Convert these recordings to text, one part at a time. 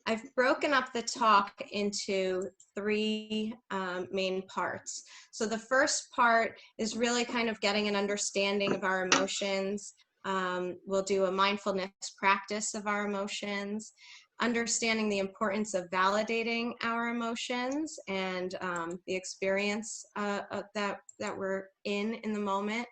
I've broken up the talk into three main parts. So the first part is really kind of getting an understanding of our emotions. We'll do a mindfulness practice of our emotions, understanding the importance of validating our emotions and the experience that we're in the moment.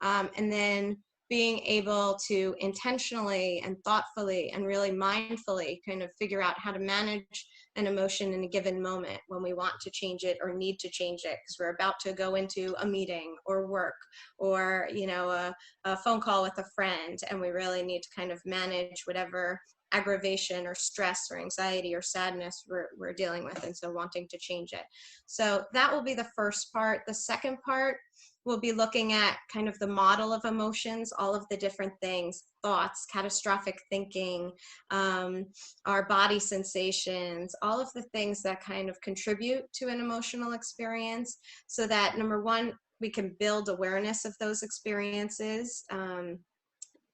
And then being able to intentionally and thoughtfully and really mindfully kind of figure out how to manage an emotion in a given moment when we want to change it or need to change it because we're about to go into a meeting or work or, you know, a phone call with a friend, and we really need to kind of manage whatever aggravation or stress or anxiety or sadness we're dealing with, and so wanting to change it. So that will be the first part. The second part, we'll be looking at kind of the model of emotions, all of the different things, thoughts, catastrophic thinking, our body sensations, all of the things that kind of contribute to an emotional experience, so that number one, we can build awareness of those experiences.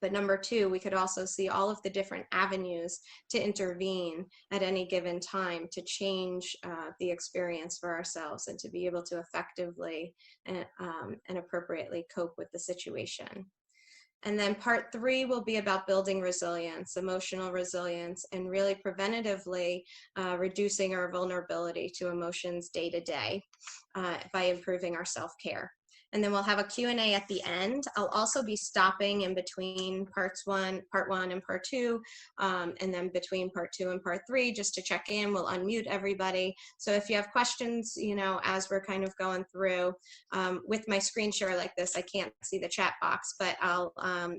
But number two, we could also see all of the different avenues to intervene at any given time to change the experience for ourselves and to be able to effectively and appropriately cope with the situation. And then part three will be about building resilience, emotional resilience, and really preventatively reducing our vulnerability to emotions day to day by improving our self-care. And then we'll have a Q&A at the end. I'll also be stopping in between part one and part two, and then between part two and part three, just to check in. We'll unmute everybody. So if you have questions, you know, as we're kind of going through, with my screen share like this, I can't see the chat box, but I'll,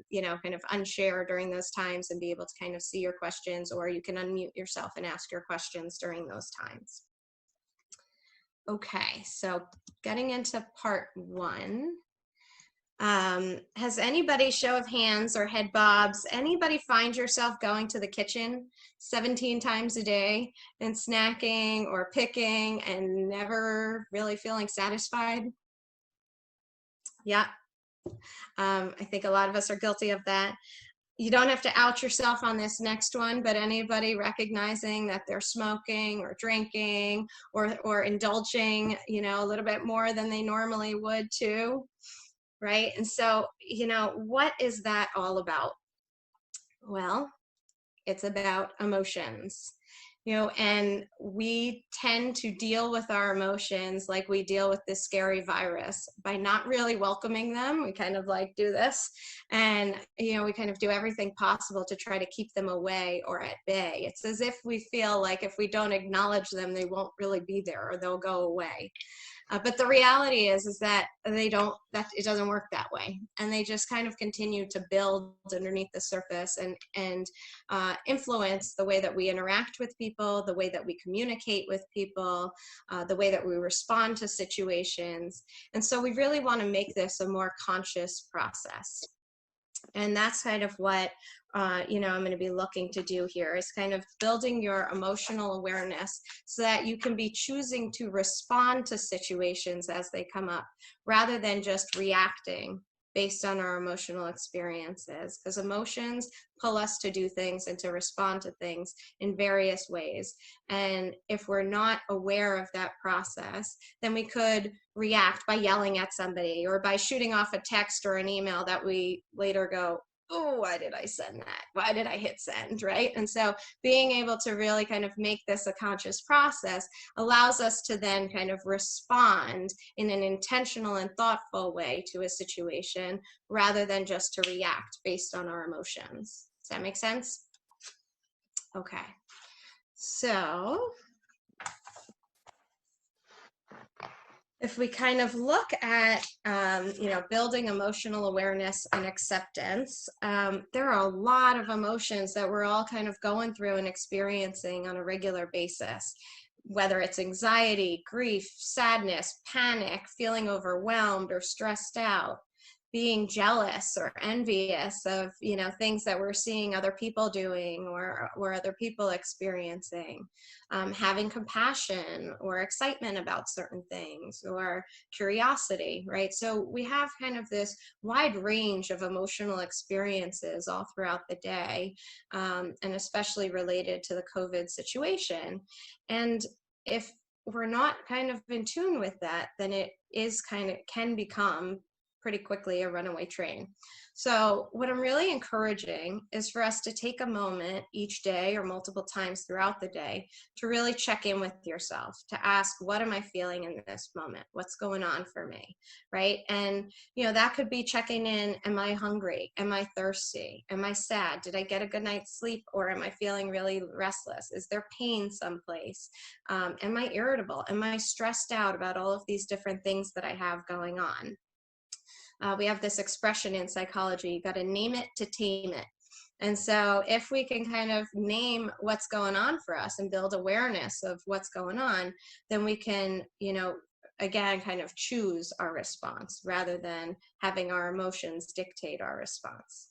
you know, kind of unshare during those times and be able to kind of see your questions, or you can unmute yourself and ask your questions during those times. Okay, so getting into part one. Has anybody, show of hands or head bobs, anybody find yourself going to the kitchen 17 times a day and snacking or picking and never really feeling satisfied? Yeah, I think a lot of us are guilty of that. You don't have to out yourself on this next one, but anybody recognizing that they're smoking or drinking or indulging, you know, a little bit more than they normally would too, right? And so, you know, what is that all about? Well, it's about emotions. You know, and we tend to deal with our emotions like we deal with this scary virus by not really welcoming them. We kind of like do this, and, you know, we kind of do everything possible to try to keep them away or at bay. It's as if we feel like if we don't acknowledge them, they won't really be there or they'll go away. But the reality is that they don't, that it doesn't work that way. And they just kind of continue to build underneath the surface and influence the way that we interact with people, the way that we communicate with people, the way that we respond to situations. And so we really want to make this a more conscious process. And that's kind of what, you know, I'm going to be looking to do here, is kind of building your emotional awareness so that you can be choosing to respond to situations as they come up, rather than just reacting based on our emotional experiences, because emotions pull us to do things and to respond to things in various ways. And if we're not aware of that process, then we could react by yelling at somebody or by shooting off a text or an email that we later go, oh, why did I send that? Why did I hit send, right? And so being able to really kind of make this a conscious process allows us to then kind of respond in an intentional and thoughtful way to a situation, rather than just to react based on our emotions. Does that make sense? Okay, so if we kind of look at, you know, building emotional awareness and acceptance, there are a lot of emotions that we're all kind of going through and experiencing on a regular basis, whether it's anxiety, grief, sadness, panic, feeling overwhelmed or stressed out. being jealous or envious of, things that we're seeing other people doing or other people experiencing, having compassion or excitement about certain things, or curiosity, right? So we have kind of this wide range of emotional experiences all throughout the day, and especially related to the COVID situation. And if we're not kind of in tune with that, then it is can become pretty quickly a runaway train. So what I'm really encouraging is for us to take a moment each day or multiple times throughout the day to really check in with yourself, to ask, what am I feeling in this moment? What's going on for me, right? And, that could be checking in, am I hungry? Am I thirsty? Am I sad? Did I get a good night's sleep, or am I feeling really restless? Is there pain someplace? Am I irritable? Am I stressed out about all of these different things that I have going on? We have this expression in psychology, you got to name it to tame it. And so if we can kind of name what's going on for us and build awareness of what's going on, then we can, again, kind of choose our response rather than having our emotions dictate our response.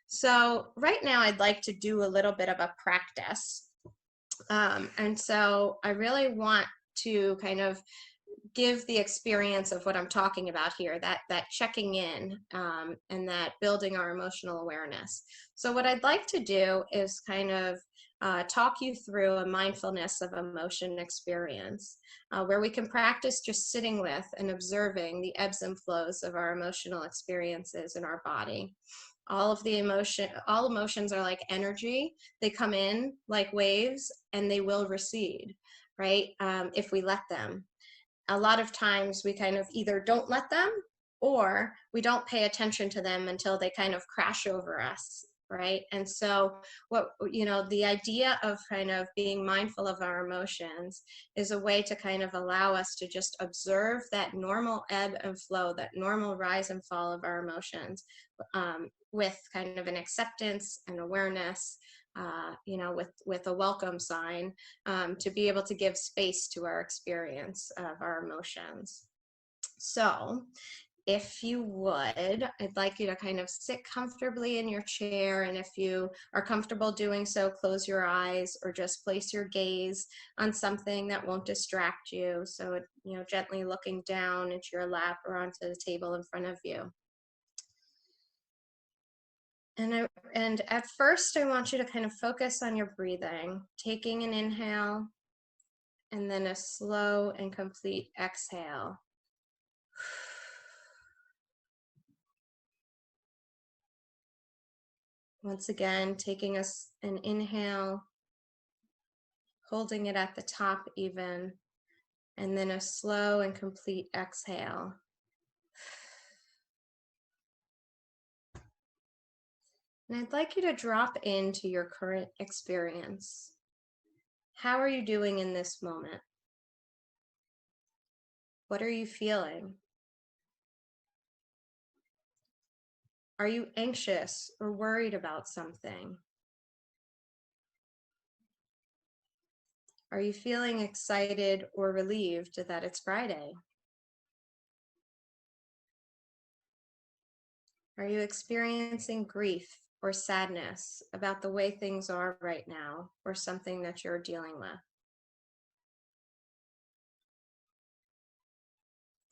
So right now I'd like to do a little bit of a practice. And so I really want to kind of give the experience of what I'm talking about here, that checking in, and that building our emotional awareness. So what I'd like to do is kind of talk you through a mindfulness of emotion experience, where we can practice just sitting with and observing the ebbs and flows of our emotional experiences in our body. All emotions are like energy. They come in like waves and they will recede, right? If we let them. A lot of times we kind of either don't let them, or we don't pay attention to them until they kind of crash over us, right? And so the idea of kind of being mindful of our emotions is a way to kind of allow us to just observe that normal ebb and flow, that normal rise and fall of our emotions, with kind of an acceptance and awareness, with a welcome sign, to be able to give space to our experience of our emotions. So if you would, I'd like you to kind of sit comfortably in your chair, and if you are comfortable doing so, close your eyes or just place your gaze on something that won't distract you. So, gently looking down into your lap or onto the table in front of you. And at first, I want you to kind of focus on your breathing, taking an inhale and then a slow and complete exhale. Once again, taking an inhale, holding it at the top even, and then a slow and complete exhale. And I'd like you to drop into your current experience. How are you doing in this moment? What are you feeling? Are you anxious or worried about something? Are you feeling excited or relieved that it's Friday? Are you experiencing grief or sadness about the way things are right now, or something that you're dealing with?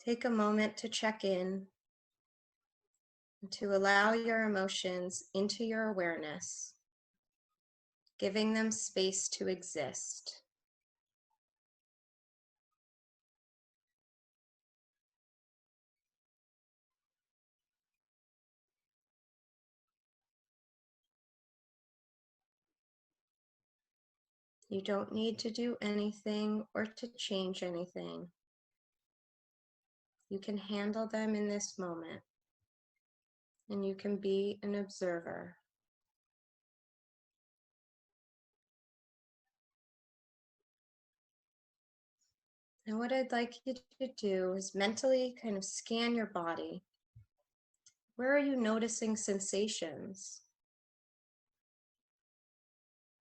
Take a moment to check in and to allow your emotions into your awareness, giving them space to exist. You don't need to do anything or to change anything. You can handle them in this moment, and you can be an observer. And what I'd like you to do is mentally kind of scan your body. Where are you noticing sensations?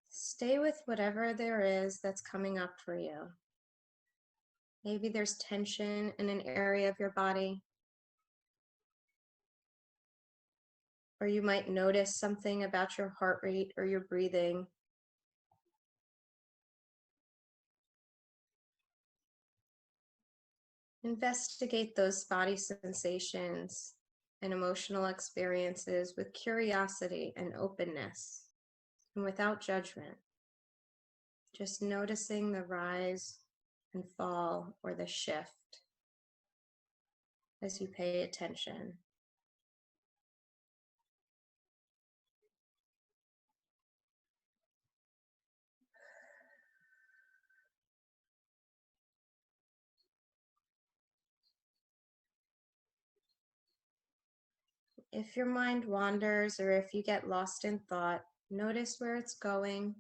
Stay with whatever there is that's coming up for you. Maybe there's tension in an area of your body. or you might notice something about your heart rate or your breathing. Investigate those body sensations and emotional experiences with curiosity and openness and without judgment. Just noticing the rise and fall or the shift as you pay attention. If your mind wanders or if you get lost in thought, notice where it's going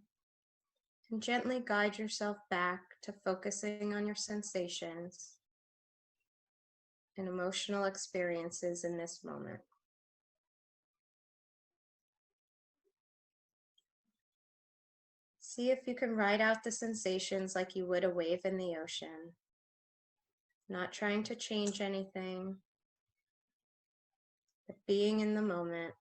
and gently guide yourself back to focusing on your sensations and emotional experiences in this moment. See if you can ride out the sensations like you would a wave in the ocean, not trying to change anything, but being in the moment.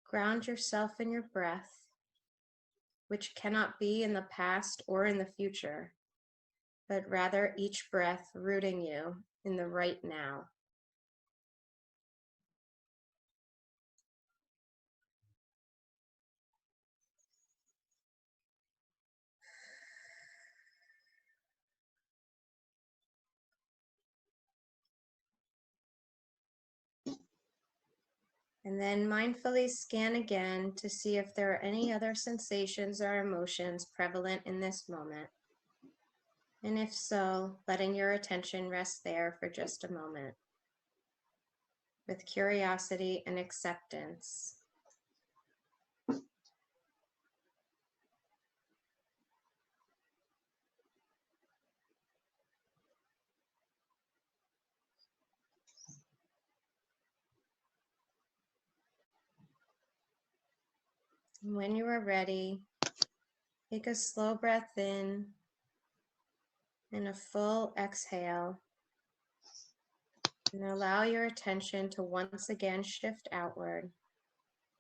Ground yourself in your breath, which cannot be in the past or in the future, but rather each breath rooting you in the right now. And then mindfully scan again to see if there are any other sensations or emotions prevalent in this moment. And if so, letting your attention rest there for just a moment with curiosity and acceptance. And when you are ready, take a slow breath in and a full exhale. And allow your attention to once again shift outward,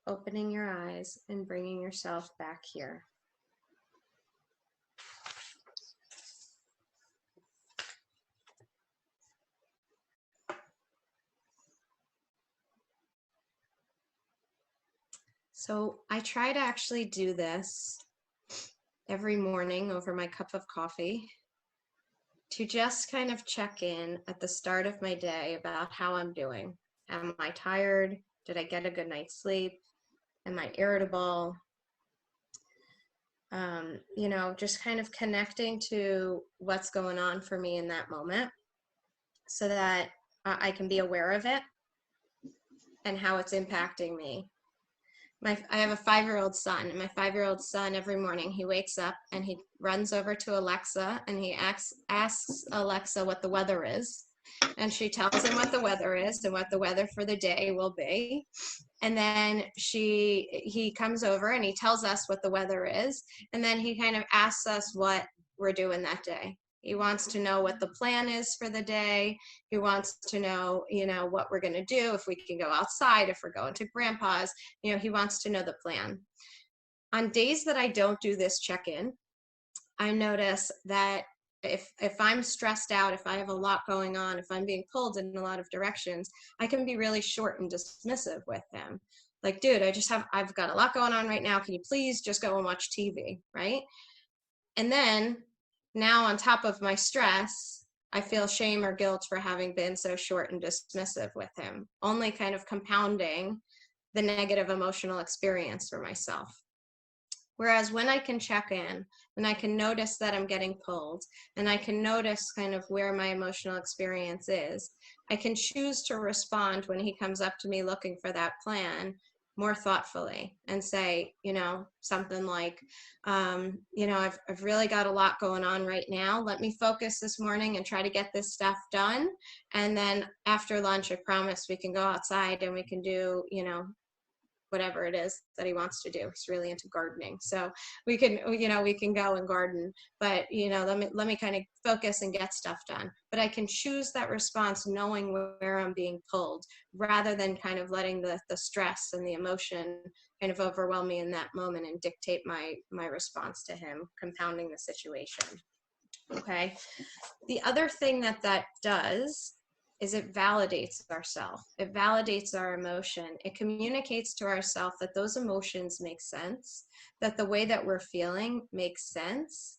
opening your eyes and bringing yourself back here. So I try to actually do this every morning over my cup of coffee to just kind of check in at the start of my day about how I'm doing. Am I tired? Did I get a good night's sleep? Am I irritable? Just kind of connecting to what's going on for me in that moment so that I can be aware of it and how it's impacting me. I have a 5-year-old son, and my 5-year-old son, every morning he wakes up and he runs over to Alexa and he asks Alexa what the weather is. And she tells him what the weather is and what the weather for the day will be. And then he comes over and he tells us what the weather is. And then he kind of asks us what we're doing that day. He wants to know what the plan is for the day. He wants to know, what we're going to do, if we can go outside, if we're going to grandpa's, he wants to know the plan. On days that I don't do this check-in, I notice that if I'm stressed out, if I have a lot going on, if I'm being pulled in a lot of directions, I can be really short and dismissive with him. Like, dude, I've got a lot going on right now. Can you please just go and watch TV, right? And then now on top of my stress, I feel shame or guilt for having been so short and dismissive with him, only kind of compounding the negative emotional experience for myself. Whereas when I can check in and I can notice that I'm getting pulled and I can notice kind of where my emotional experience is, I can choose to respond when he comes up to me looking for that plan more thoughtfully and say, something like, I've really got a lot going on right now. Let me focus this morning and try to get this stuff done. And then after lunch, I promise we can go outside and we can do, whatever it is that he wants to do. He's really into gardening. So we can, we can go and garden, but, let me kind of focus and get stuff done. But I can choose that response knowing where I'm being pulled, rather than kind of letting the stress and the emotion kind of overwhelm me in that moment and dictate my response to him, compounding the situation. Okay. The other thing that does is it validates ourself. It validates our emotion. It communicates to ourself that those emotions make sense, that the way that we're feeling makes sense.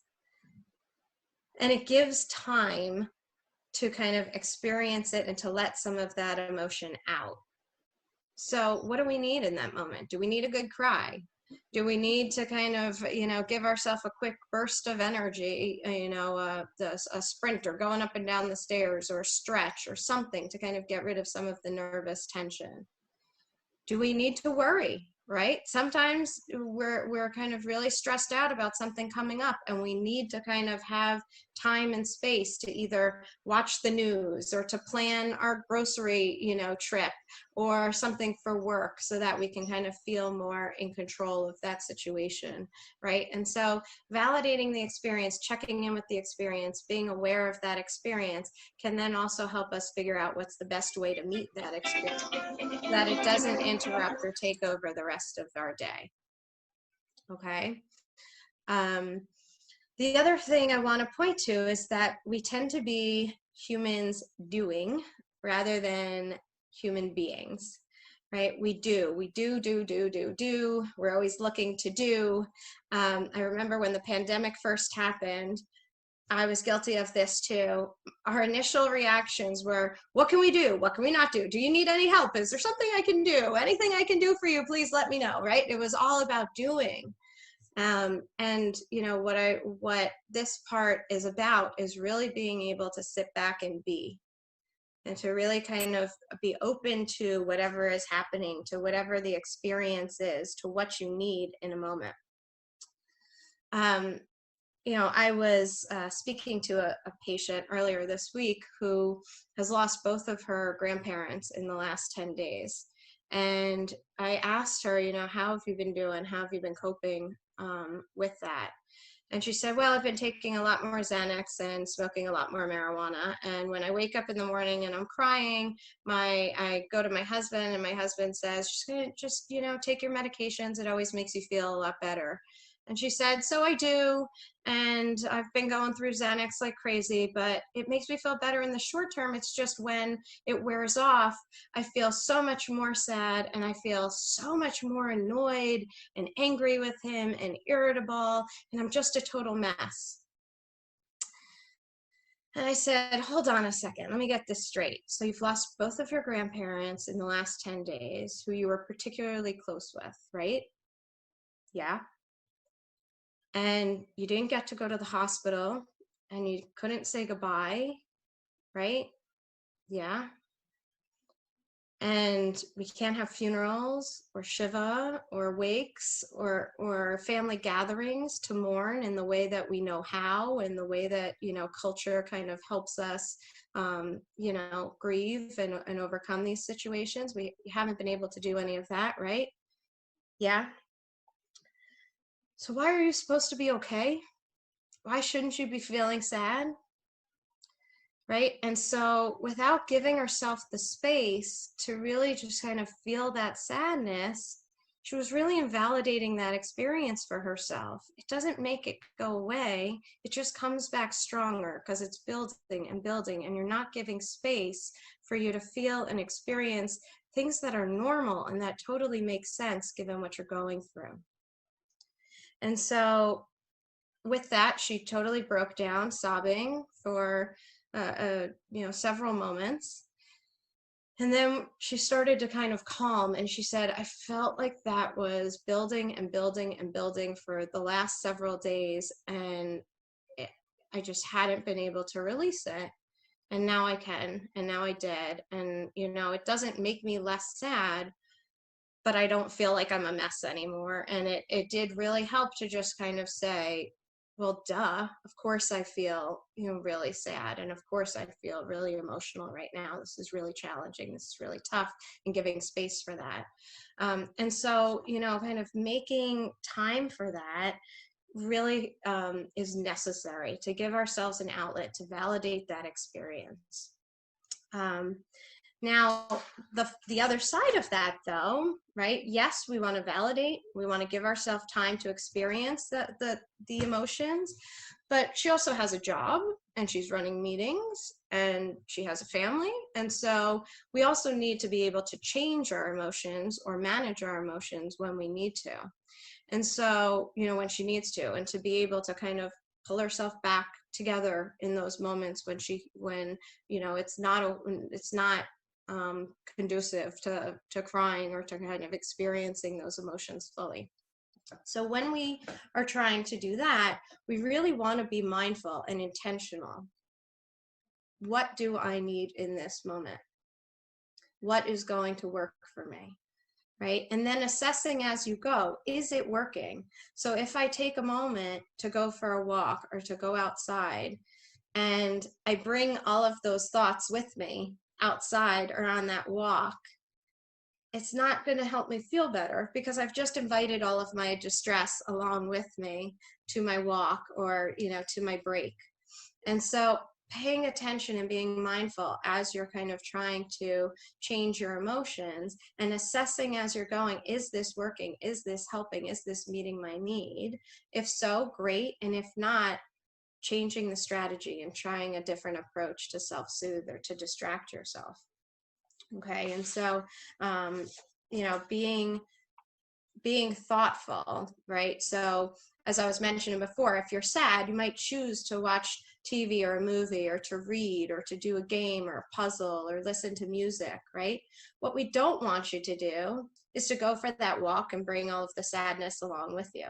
And it gives time to kind of experience it and to let some of that emotion out. So what do we need in that moment? Do we need a good cry? Do we need to kind of, give ourselves a quick burst of energy, a sprint or going up and down the stairs or a stretch or something to kind of get rid of some of the nervous tension? Do we need to worry, right? Sometimes we're kind of really stressed out about something coming up, and we need to kind of have time and space to either watch the news or to plan our grocery, trip or something for work, so that we can kind of feel more in control of that situation, right? And so validating the experience, checking in with the experience, being aware of that experience can then also help us figure out what's the best way to meet that experience, that it doesn't interrupt or take over the rest of our day. Okay. The other thing I want to point to is that we tend to be humans doing rather than human beings, right? We do. We're always looking to do. I remember when the pandemic first happened, I was guilty of this too. Our initial reactions were, what can we do? What can we not do? Do you need any help? Is there something I can do? Anything I can do for you, please let me know, right? It was all about doing. And what this part is about is really being able to sit back and be, and to really kind of be open to whatever is happening, to whatever the experience is, to what you need in a moment. I was speaking to a patient earlier this week who has lost both of her grandparents in the last 10 days. And I asked her, how have you been doing? How have you been coping with that? And she said, well, I've been taking a lot more Xanax and smoking a lot more marijuana. And when I wake up in the morning and I'm crying, I go to my husband, and my husband says, just take your medications. It always makes you feel a lot better. And she said, so I do, and I've been going through Xanax like crazy, but it makes me feel better in the short term. It's just when it wears off, I feel so much more sad, and I feel so much more annoyed and angry with him and irritable, and I'm just a total mess. And I said, hold on a second, let me get this straight. So you've lost both of your grandparents in the last 10 days who you were particularly close with, right? Yeah. And you didn't get to go to the hospital, and you couldn't say goodbye, right? Yeah. And we can't have funerals or Shiva or wakes or family gatherings to mourn in the way that we know how, and the way that, culture kind of helps us, grieve and overcome these situations. We haven't been able to do any of that, right? Yeah. So why are you supposed to be okay? Why shouldn't you be feeling sad? Right? And so without giving herself the space to really just kind of feel that sadness, she was really invalidating that experience for herself. It doesn't make it go away. It just comes back stronger because it's building and building, and you're not giving space for you to feel and experience things that are normal and that totally make sense given what you're going through. And so with that, she totally broke down, sobbing for several moments. And then she started to kind of calm, and she said, I felt like that was building and building and building for the last several days, and I just hadn't been able to release it. And now I can, and now I did. And, it doesn't make me less sad, but I don't feel like I'm a mess anymore. And it did really help to just kind of say, well, duh, of course I feel, really sad. And of course I feel really emotional right now. This is really challenging. This is really tough, and giving space for that. And so, kind of making time for that really is necessary to give ourselves an outlet to validate that experience. Now, the other side of that, though, right? Yes, we want to validate. We want to give ourselves time to experience the emotions, but she also has a job, and she's running meetings, and she has a family, and so we also need to be able to change our emotions or manage our emotions when we need to, and so when she needs to, and to be able to kind of pull herself back together in those moments when it's not conducive to crying or to kind of experiencing those emotions fully. So when we are trying to do that, we really want to be mindful and intentional. What do I need in this moment? What is going to work for me? Right? And then assessing as you go, is it working? So if I take a moment to go for a walk or to go outside, and I bring all of those thoughts with me outside or on that walk, it's not going to help me feel better, because I've just invited all of my distress along with me to my walk or, to my break. And so paying attention and being mindful as you're kind of trying to change your emotions, and assessing as you're going, is this working? Is this helping? Is this meeting my need? If so, great. And if not, changing the strategy and trying a different approach to self-soothe or to distract yourself. Okay. And so, being thoughtful, right? So as I was mentioning before, if you're sad, you might choose to watch TV or a movie, or to read, or to do a game or a puzzle, or listen to music, right? What we don't want you to do is to go for that walk and bring all of the sadness along with you.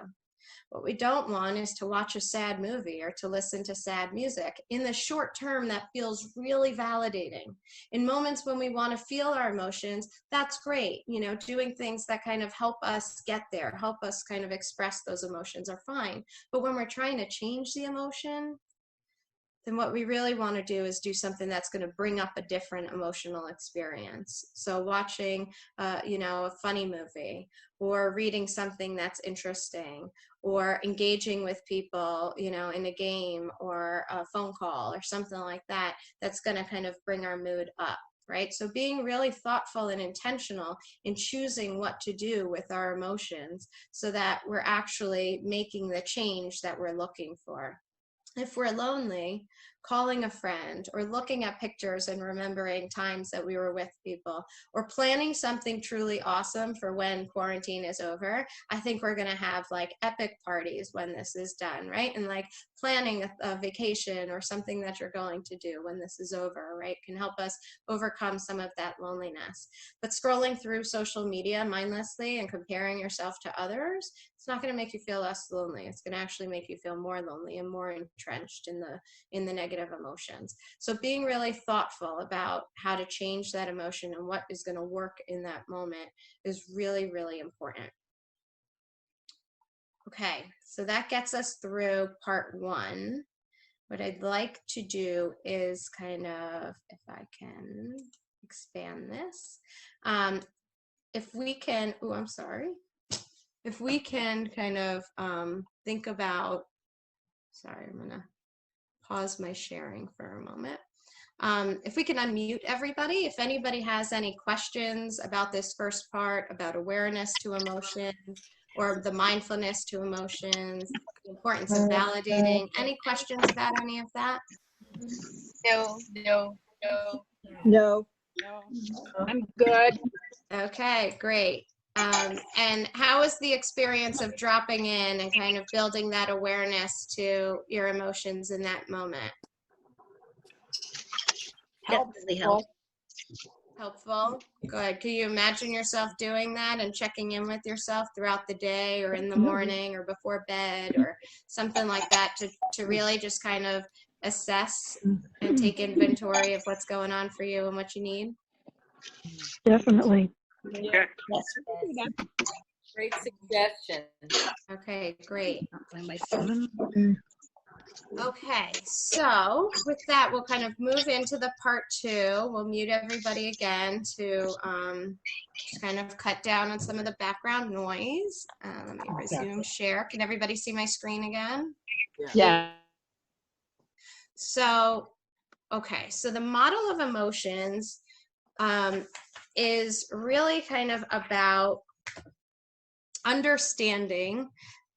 What we don't want is to watch a sad movie or to listen to sad music. In the short term, that feels really validating. In moments when we want to feel our emotions, that's great. Doing things that kind of help us get there, help us kind of express those emotions are fine. But when we're trying to change the emotion, then what we really want to do is do something that's going to bring up a different emotional experience. So watching, a funny movie, or reading something that's interesting, or engaging with people, in a game or a phone call or something like that, that's going to kind of bring our mood up. Right? So being really thoughtful and intentional in choosing what to do with our emotions, so that we're actually making the change that we're looking for. If we're lonely, calling a friend, or looking at pictures and remembering times that we were with people, or planning something truly awesome for when quarantine is over. I think we're going to have like epic parties when this is done, right? And like planning a vacation or something that you're going to do when this is over, right, can help us overcome some of that loneliness. But scrolling through social media mindlessly and comparing yourself to others, it's not going to make you feel less lonely. It's going to actually make you feel more lonely and more entrenched in the negative emotions. So being really thoughtful about how to change that emotion and what is going to work in that moment is really, really important. Okay, so that gets us through part one. What I'd like to do is kind of, if I can expand this, if we can, if we can kind of think about, sorry, I'm gonna pause my sharing for a moment. If we can unmute everybody, if anybody has any questions about this first part, about awareness to emotion, or the mindfulness to emotions, the importance of validating, any questions about any of that? No. I'm good. Okay, great. And how was the experience of dropping in and kind of building that awareness to your emotions in that moment? Definitely help. Helpful? Good. Can you imagine yourself doing that and checking in with yourself throughout the day or in the morning or before bed or something like that to really just kind of assess and take inventory of what's going on for you and what you need? Definitely. Yeah. Yes. Great suggestion. Okay, great. Okay, so with that, we'll kind of move into the part 2. We'll mute everybody again to just kind of cut down on some of the background noise. Let me resume share. Can everybody see my screen again? Yeah. So, okay, so the model of emotions is really kind of about understanding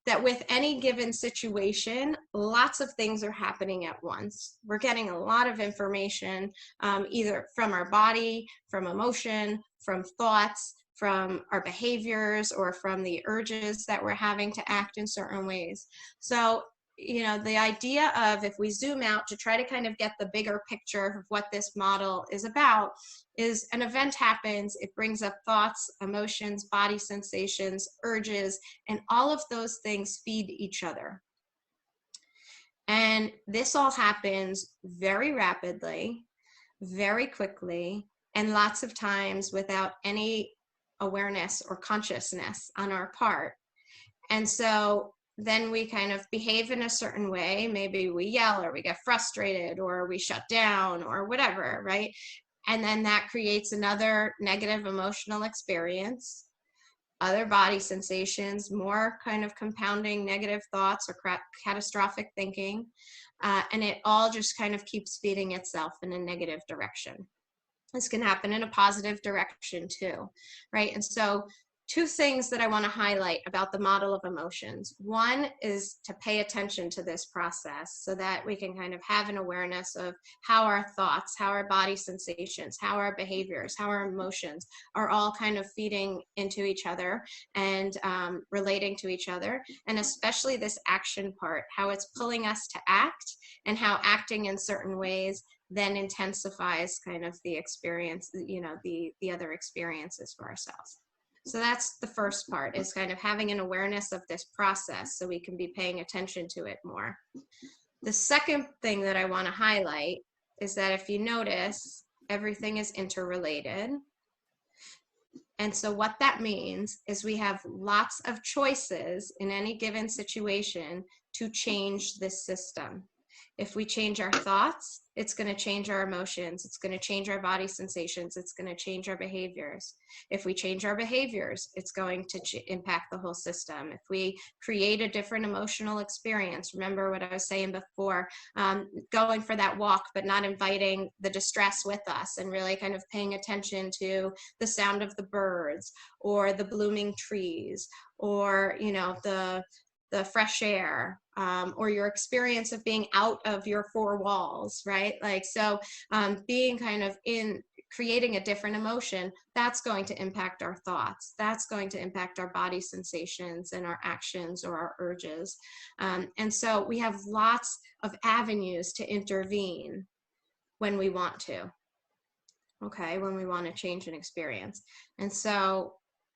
that with any given situation, lots of things are happening at once. We're getting a lot of information, either from our body, from emotion, from thoughts, from our behaviors, or from the urges that we're having to act in certain ways. So, you know, the idea of, if we zoom out to try to kind of get the bigger picture of what this model is about, is an event happens, it brings up thoughts, emotions, body sensations, urges, and all of those things feed each other. And this all happens very rapidly, very quickly, and lots of times without any awareness or consciousness on our part. And so then we kind of behave in a certain way. Maybe we yell, or we get frustrated, or we shut down, or whatever, right? And then that creates another negative emotional experience, other body sensations, more kind of compounding negative thoughts or catastrophic thinking. And it all just kind of keeps feeding itself in a negative direction. This can happen in a positive direction too, right? And so 2 things that I want to highlight about the model of emotions. One is to pay attention to this process so that we can kind of have an awareness of how our thoughts, how our body sensations, how our behaviors, how our emotions are all kind of feeding into each other and relating to each other. And especially this action part, how it's pulling us to act, and how acting in certain ways then intensifies kind of the experience, you know, the other experiences for ourselves. So that's the first part, is kind of having an awareness of this process so we can be paying attention to it more. The second thing that I want to highlight is that if you notice, everything is interrelated. And so what that means is we have lots of choices in any given situation to change this system. If we change our thoughts, it's going to change our emotions. It's going to change our body sensations. It's going to change our behaviors. If we change our behaviors, it's going to impact the whole system. If we create a different emotional experience, remember what I was saying before, going for that walk, but not inviting the distress with us, and really kind of paying attention to the sound of the birds, or the blooming trees, or, you know, the fresh air, or your experience of being out of your 4 walls, right? Like, so being kind of in creating a different emotion, that's going to impact our thoughts. That's going to impact our body sensations and our actions or our urges. And so we have lots of avenues to intervene when we want to, okay, when we want to change an experience. And so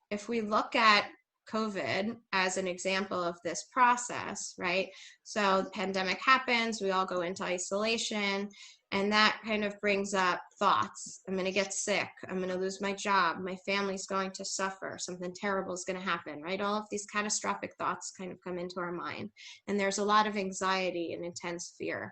if we look at COVID as an example of this process, right? So the pandemic happens, we all go into isolation, and that kind of brings up thoughts. I'm going to get sick. I'm going to lose my job. My family's going to suffer. Something terrible is going to happen, right? All of these catastrophic thoughts kind of come into our mind. And there's a lot of anxiety and intense fear.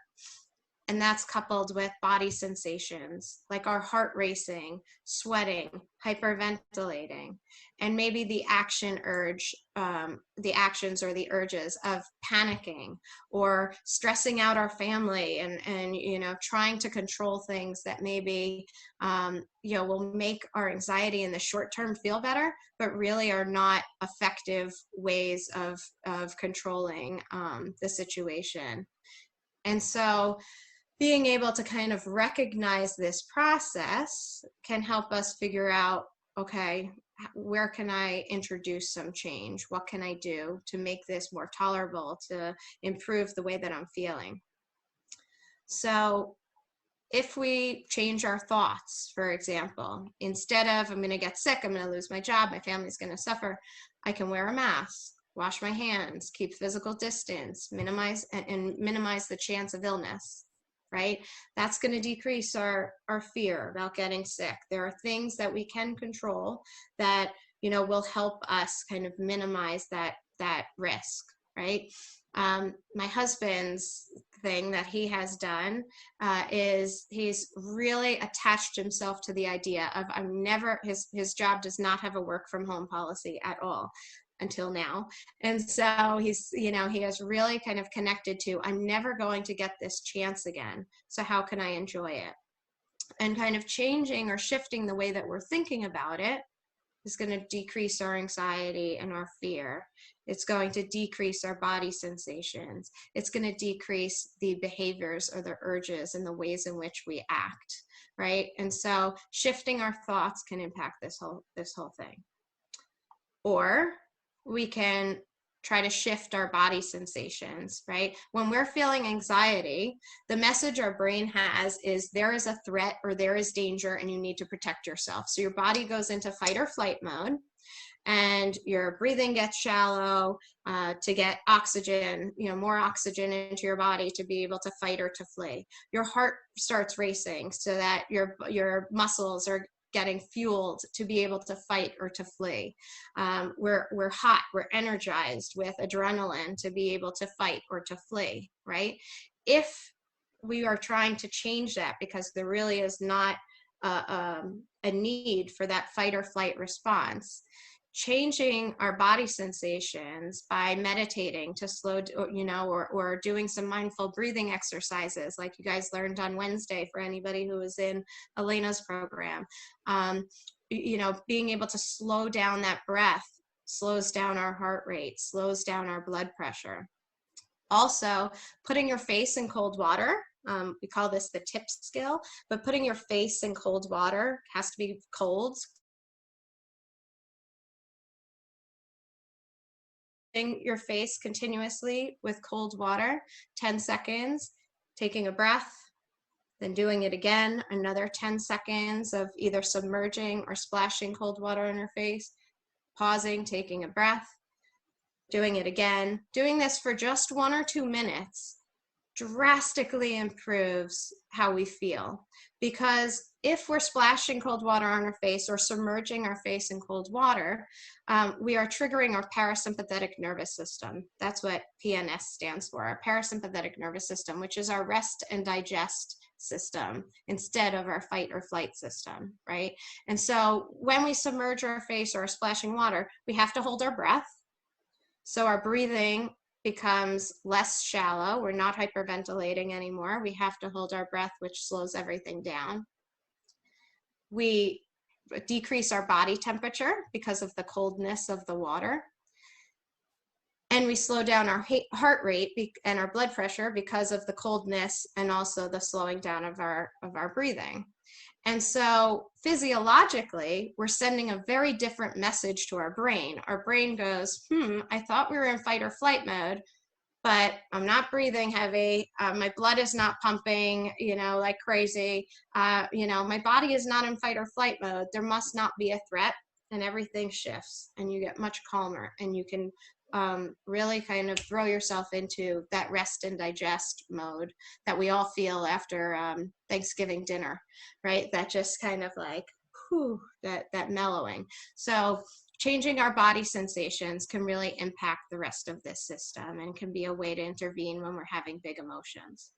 And that's coupled with body sensations, like our heart racing, sweating, hyperventilating, and maybe the action urge, the actions or the urges of panicking or stressing out our family, and you know, trying to control things that maybe you know, will make our anxiety in the short term feel better, but really are not effective ways of controlling the situation. And so being able to kind of recognize this process can help us figure out, okay, where can I introduce some change? What can I do to make this more tolerable, to improve the way that I'm feeling? So if we change our thoughts, for example, instead of I'm going to get sick, I'm going to lose my job, my family's going to suffer, I can wear a mask, wash my hands, keep physical distance, minimize the chance of illness. Right? That's going to decrease our fear about getting sick. There are things that we can control that, you know, will help us kind of minimize that risk, right? My husband's thing that he has done is he's really attached himself to the idea of his job does not have a work from home policy at all until now. And so he has really kind of connected to, I'm never going to get this chance again. So how can I enjoy it? And kind of changing or shifting the way that we're thinking about it is going to decrease our anxiety and our fear. It's going to decrease our body sensations. It's going to decrease the behaviors or the urges and the ways in which we act, right? And so shifting our thoughts can impact this whole thing. Or we can try to shift our body sensations, right? When we're feeling anxiety, the message our brain has is there is a threat or there is danger and you need to protect yourself. So your body goes into fight or flight mode and your breathing gets shallow to get oxygen, more oxygen into your body to be able to fight or to flee. Your heart starts racing so that your muscles are getting fueled to be able to fight or to flee. We're hot, we're energized with adrenaline to be able to fight or to flee, right? If we are trying to change that because there really is not a need for that fight or flight response, changing our body sensations by meditating to slow, or doing some mindful breathing exercises like you guys learned on Wednesday for anybody who was in Elena's program. Being able to slow down that breath slows down our heart rate, slows down our blood pressure. Also, putting your face in cold water. We call this the tip skill, but putting your face in cold water has to be cold. Your face continuously with cold water, 10 seconds, taking a breath, then doing it again, another 10 seconds of either submerging or splashing cold water on your face, pausing, taking a breath, doing it again. Doing this for just 1 or 2 minutes drastically improves how we feel. Because if we're splashing cold water on our face or submerging our face in cold water, we are triggering our parasympathetic nervous system. That's what PNS stands for, our parasympathetic nervous system, which is our rest and digest system instead of our fight or flight system, right? And so when we submerge our face or are splashing water, we have to hold our breath. So our breathing becomes less shallow. We're not hyperventilating anymore. We have to hold our breath, which slows everything down. We decrease our body temperature because of the coldness of the water. And we slow down our heart rate and our blood pressure because of the coldness and also the slowing down of our breathing. And so physiologically, we're sending a very different message to our brain. Our brain goes, I thought we were in fight or flight mode, but I'm not breathing heavy. My blood is not pumping, like crazy. My body is not in fight or flight mode. There must not be a threat, and everything shifts and you get much calmer and you can really kind of throw yourself into that rest and digest mode that we all feel after Thanksgiving dinner, right? That just kind of like, whew, that mellowing. So changing our body sensations can really impact the rest of this system and can be a way to intervene when we're having big emotions.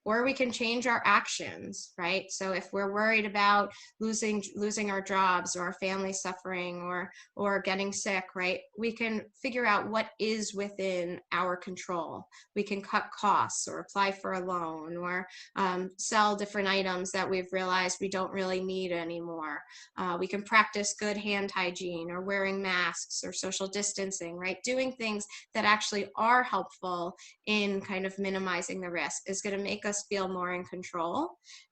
Or we can change our actions, right? So if we're worried about losing our jobs or our family suffering or getting sick, right? We can figure out what is within our control. We can cut costs or apply for a loan or sell different items that we've realized we don't really need anymore. We can practice good hand hygiene or wearing masks or social distancing, right? Doing things that actually are helpful in kind of minimizing the risk is going to make us feel more in control.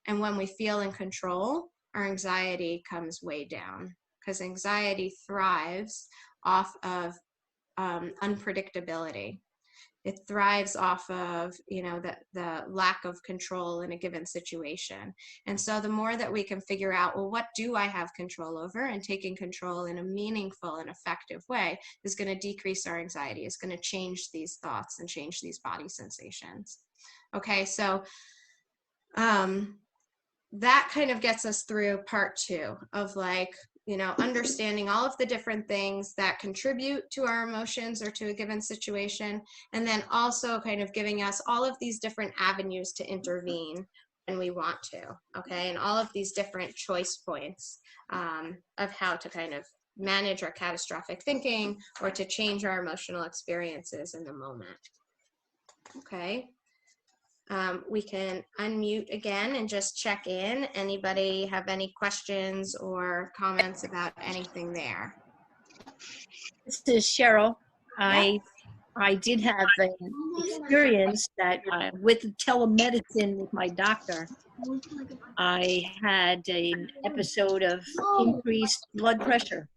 And when we feel in control, our anxiety comes way down, because anxiety thrives off of unpredictability. It thrives off of, the lack of control in a given situation. And so the more that we can figure out, well, what do I have control over, and taking control in a meaningful and effective way is going to decrease our anxiety, is going to change these thoughts and change these body sensations. Okay, so that kind of gets us through part 2 of like, understanding all of the different things that contribute to our emotions or to a given situation, and then also kind of giving us all of these different avenues to intervene when we want to, okay? And all of these different choice points of how to kind of manage our catastrophic thinking or to change our emotional experiences in the moment, okay? We can unmute again and just check in. Anybody have any questions or comments about anything there? This is Cheryl. I did have an experience that with telemedicine with my doctor, I had an episode of increased blood pressure.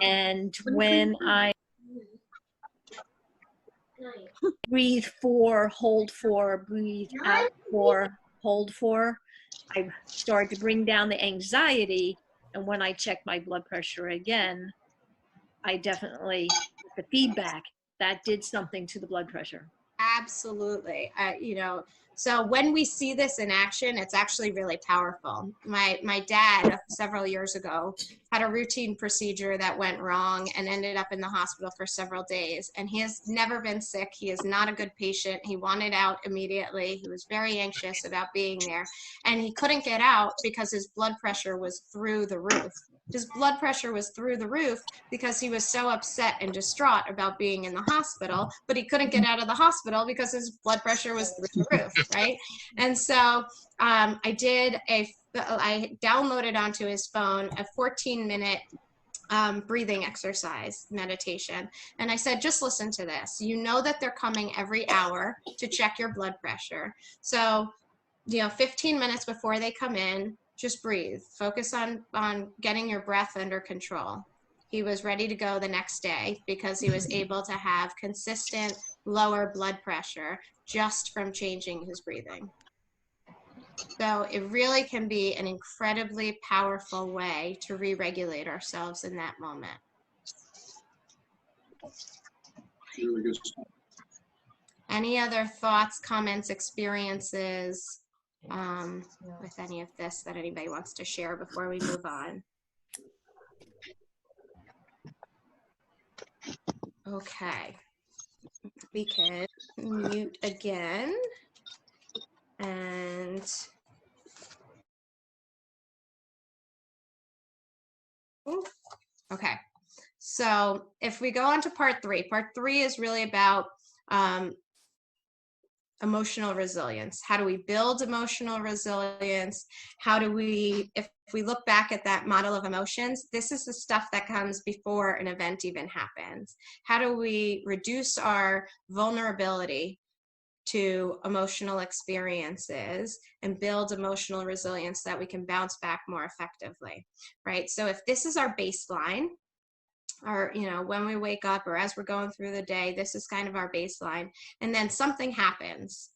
And when I breathe for, hold for, breathe out for, hold for, I started to bring down the anxiety. And when I checked my blood pressure again, I definitely, the feedback, that did something to the blood pressure. Absolutely. So when we see this in action, it's actually really powerful. My dad several years ago had a routine procedure that went wrong and ended up in the hospital for several days. And he has never been sick. He is not a good patient. He wanted out immediately. He was very anxious about being there. And he couldn't get out because his blood pressure was through the roof. His blood pressure was through the roof because he was so upset and distraught about being in the hospital, but he couldn't get out of the hospital because his blood pressure was through the roof, right? And so I downloaded onto his phone a 14-minute breathing exercise meditation. And I said, just listen to this. You know that they're coming every hour to check your blood pressure. So, 15 minutes before they come in, just breathe. Focus on getting your breath under control. He was ready to go the next day because he was able to have consistent lower blood pressure just from changing his breathing. So it really can be an incredibly powerful way to re-regulate ourselves in that moment. Any other thoughts, comments, experiences with any of this that anybody wants to share before we move on? Okay, we can mute again. And okay, so if we go on to part three is really about emotional resilience. How do we build emotional resilience? How do we, if we look back at that model of emotions, this is the stuff that comes before an event even happens. How do we reduce our vulnerability to emotional experiences and build emotional resilience so that we can bounce back more effectively, right? So if this is our baseline, or when we wake up or as we're going through the day, this is kind of our baseline, and then something happens.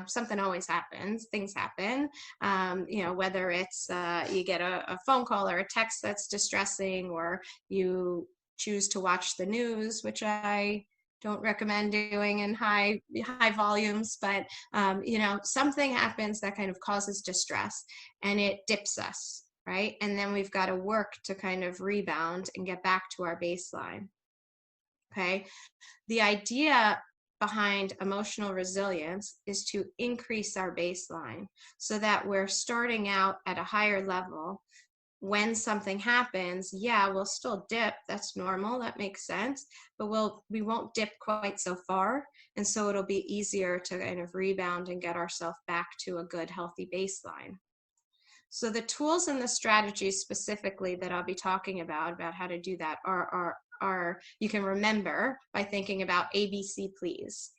Something always happens, things happen, whether it's you get a phone call or a text that's distressing, or you choose to watch the news, which I don't recommend doing in high volumes, but something happens that kind of causes distress and it dips us, right? And then we've got to work to kind of rebound and get back to our baseline. Okay, the idea behind emotional resilience is to increase our baseline so that we're starting out at a higher level. When something happens, we'll still dip. That's normal. That makes sense. But we won't dip quite so far. And so it'll be easier to kind of rebound and get ourselves back to a good, healthy baseline. So the tools and the strategies specifically that I'll be talking about how to do that are you can remember by thinking about ABC Please.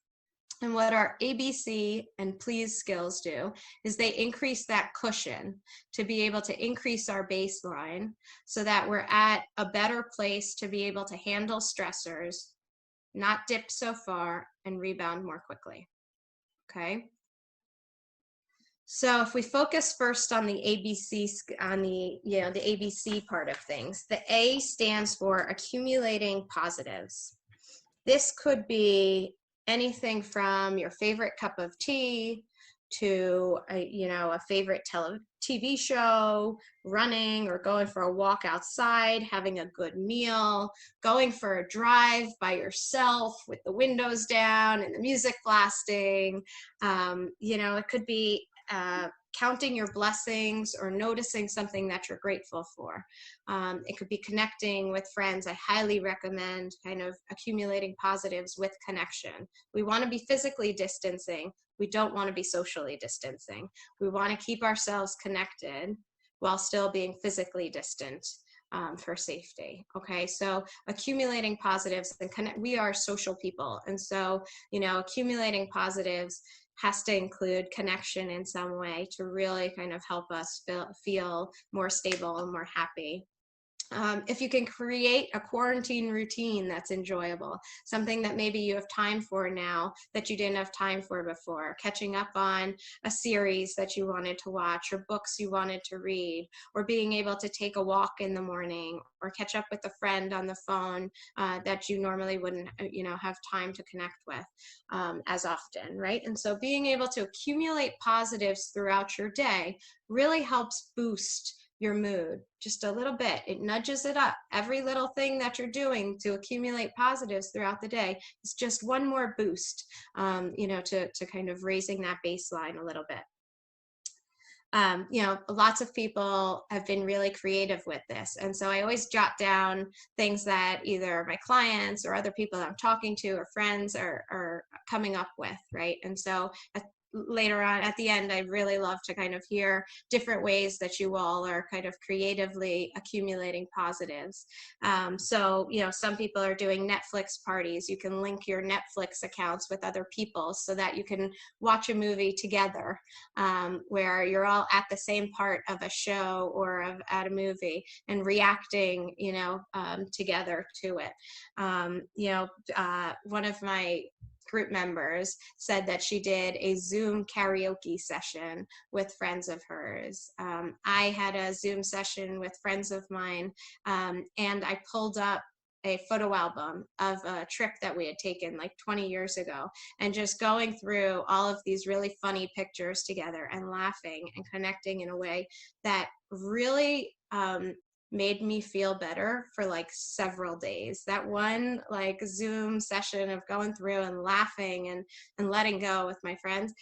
And what our ABC and Please skills do is they increase that cushion to be able to increase our baseline so that we're at a better place to be able to handle stressors, not dip so far, and rebound more quickly. Okay? So if we focus first on the ABC, the ABC part of things, the A stands for accumulating positives. This could be anything from your favorite cup of tea to a favorite TV show, running or going for a walk outside, having a good meal, going for a drive by yourself with the windows down and the music blasting. It could be counting your blessings or noticing something that you're grateful for. It could be connecting with friends. I highly recommend kind of accumulating positives with connection. We want to be physically distancing. We don't want to be socially distancing. We want to keep ourselves connected while still being physically distant for safety. Okay, so accumulating positives and we are social people. And so, accumulating positives has to include connection in some way to really kind of help us feel more stable and more happy. If you can create a quarantine routine that's enjoyable, something that maybe you have time for now that you didn't have time for before, catching up on a series that you wanted to watch or books you wanted to read, or being able to take a walk in the morning or catch up with a friend on the phone that you normally wouldn't, have time to connect with as often, right? And so being able to accumulate positives throughout your day really helps boost your mood just a little bit. It nudges it up. Every little thing that you're doing to accumulate positives throughout the day is just one more boost, to kind of raising that baseline a little bit. Lots of people have been really creative with this. And so I always jot down things that either my clients or other people that I'm talking to or friends are coming up with, right? And so later on at the end, I really love to kind of hear different ways that you all are kind of creatively accumulating positives. So, some people are doing Netflix parties. You can link your Netflix accounts with other people so that you can watch a movie together where you're all at the same part of a show or at a movie and reacting, together to it. One of my group members said that she did a Zoom karaoke session with friends of hers. I had a Zoom session with friends of mine, and I pulled up a photo album of a trip that we had taken like 20 years ago, and just going through all of these really funny pictures together and laughing and connecting in a way that really made me feel better for like several days. That one like Zoom session of going through and laughing and letting go with my friends,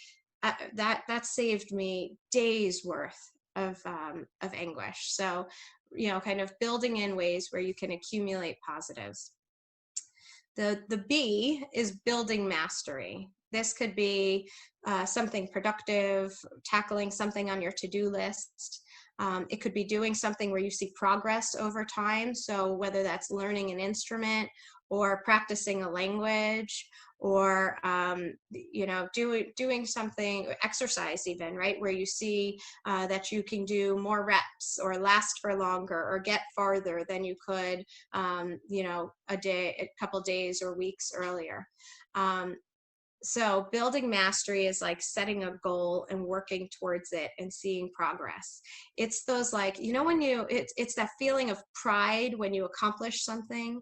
that saved me days worth of anguish. So, kind of building in ways where you can accumulate positives. The B is building mastery. This could be something productive, tackling something on your to-do list. It could be doing something where you see progress over time. So whether that's learning an instrument or practicing a language or, doing something, exercise even, right? Where you see that you can do more reps or last for longer or get farther than you could, a couple days or weeks earlier. So building mastery is like setting a goal and working towards it and seeing progress. It's those like, when it's that feeling of pride when you accomplish something.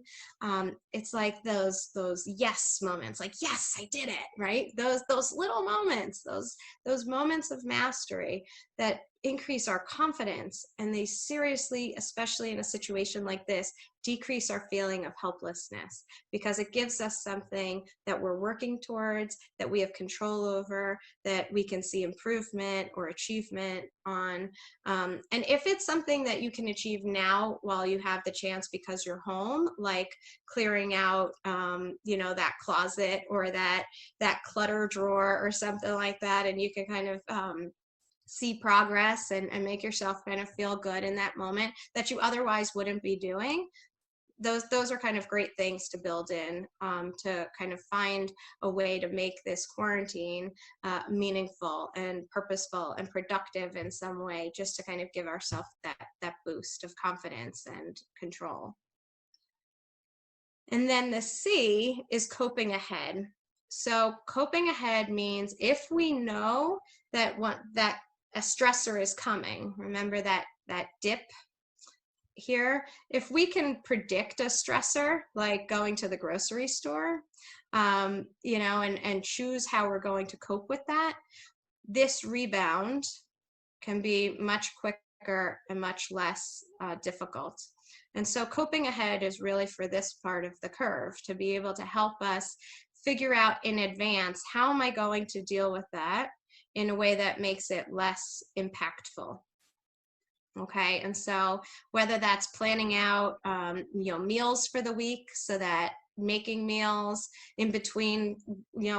It's like those yes moments, like, yes, I did it, right? Those little moments, those moments of mastery that increase our confidence, and they seriously, especially in a situation like this, decrease our feeling of helplessness, because it gives us something that we're working towards, that we have control over, that we can see improvement or achievement on. And if it's something that you can achieve now while you have the chance because you're home, like clearing out, that closet or that clutter drawer or something like that, and you can kind of see progress and make yourself kind of feel good in that moment that you otherwise wouldn't be doing. Those are kind of great things to build in to kind of find a way to make this quarantine meaningful and purposeful and productive in some way, just to kind of give ourselves that boost of confidence and control. And then the C is coping ahead. So coping ahead means if we know that a stressor is coming, remember that dip here, if we can predict a stressor, like going to the grocery store, and choose how we're going to cope with that, this rebound can be much quicker and much less difficult. And so coping ahead is really for this part of the curve, to be able to help us figure out in advance, how am I going to deal with that in a way that makes it less impactful? Okay, and so whether that's planning out, meals for the week, so that making meals in between,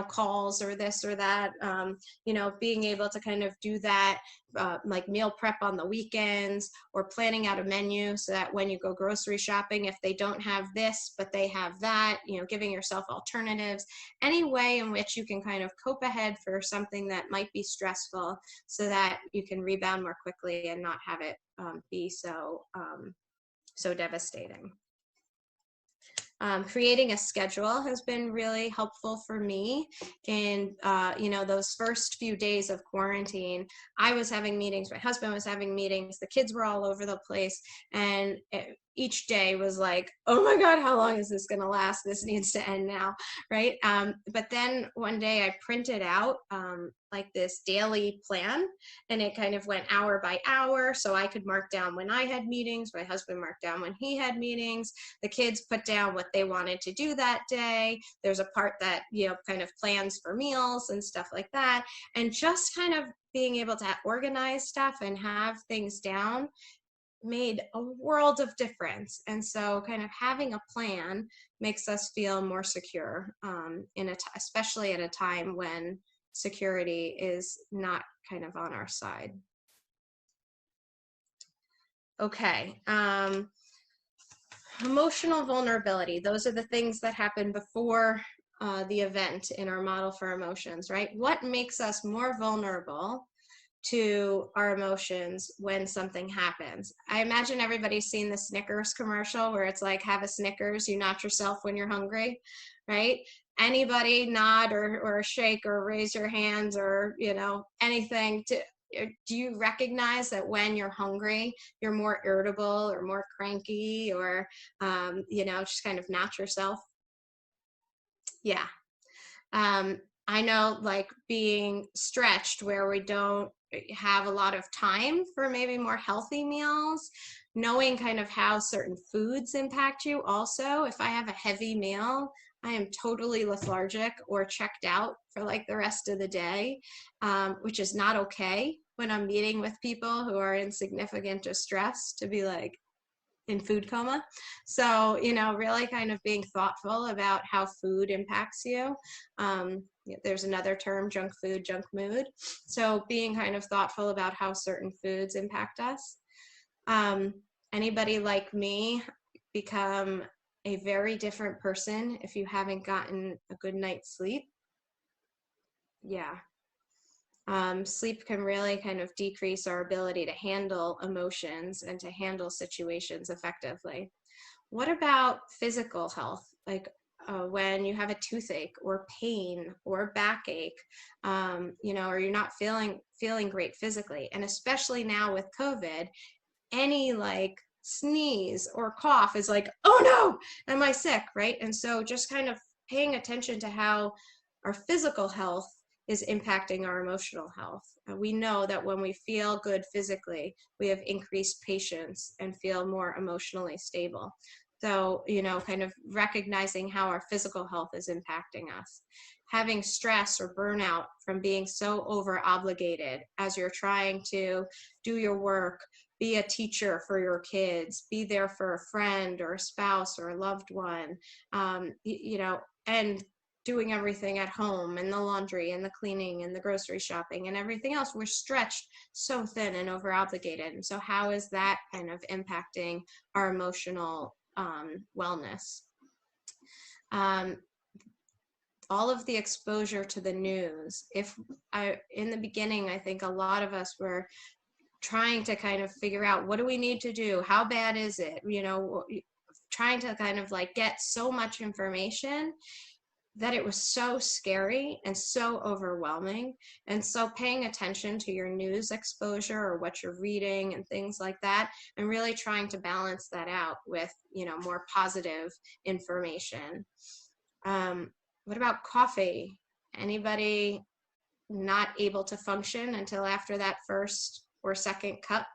calls or this or that, being able to kind of do that, like meal prep on the weekends, or planning out a menu so that when you go grocery shopping, if they don't have this, but they have that, giving yourself alternatives, any way in which you can kind of cope ahead for something that might be stressful so that you can rebound more quickly and not have it be so devastating. Creating a schedule has been really helpful for me in, those first few days of quarantine. I was having meetings, my husband was having meetings, the kids were all over the place, and each day was like, oh my God, how long is this gonna last? This needs to end now, right? But then one day I printed out like this daily plan, and it kind of went hour by hour, so I could mark down when I had meetings, my husband marked down when he had meetings, the kids put down what they wanted to do that day. There's a part that, kind of plans for meals and stuff like that. And just kind of being able to organize stuff and have things down made a world of difference. And so kind of having a plan makes us feel more secure, especially at a time when security is not kind of on our side. Okay. Emotional vulnerability. Those are the things that happen before the event in our model for emotions, right? What makes us more vulnerable to our emotions when something happens? I imagine everybody's seen the Snickers commercial where it's like, have a Snickers, you not yourself when you're hungry, right? Anybody nod or shake or raise your hands or, anything to, do you recognize that when you're hungry, you're more irritable or more cranky or, just kind of not yourself? Yeah. I know, like, being stretched where we don't have a lot of time for maybe more healthy meals, knowing kind of how certain foods impact you also. If I have a heavy meal, I am totally lethargic or checked out for like the rest of the day, which is not okay when I'm meeting with people who are in significant distress to be like in food coma. So, really kind of being thoughtful about how food impacts you. There's another term, junk food, junk mood. So being kind of thoughtful about how certain foods impact us. Anybody like me become a very different person if you haven't gotten a good night's sleep? Yeah. Sleep can really kind of decrease our ability to handle emotions and to handle situations effectively. What about physical health? Like when you have a toothache or pain or backache, or you're not feeling great physically. And especially now with COVID, any like sneeze or cough is like, oh no, am I sick, right? And so just kind of paying attention to how our physical health is impacting our emotional health. We know that when we feel good physically, we have increased patience and feel more emotionally stable. So, kind of recognizing how our physical health is impacting us. Having stress or burnout from being so over obligated as you're trying to do your work, be a teacher for your kids, be there for a friend or a spouse or a loved one, and doing everything at home and the laundry and the cleaning and the grocery shopping and everything else. We're stretched so thin and over obligated. And so how is that kind of impacting our emotional wellness? All of the exposure to the news. In the beginning, I think a lot of us were trying to kind of figure out, what do we need to do? How bad is it? Trying to kind of like get so much information that it was so scary and so overwhelming. And so paying attention to your news exposure or what you're reading and things like that, and really trying to balance that out with, more positive information. What about coffee? Anybody not able to function until after that first or second cup.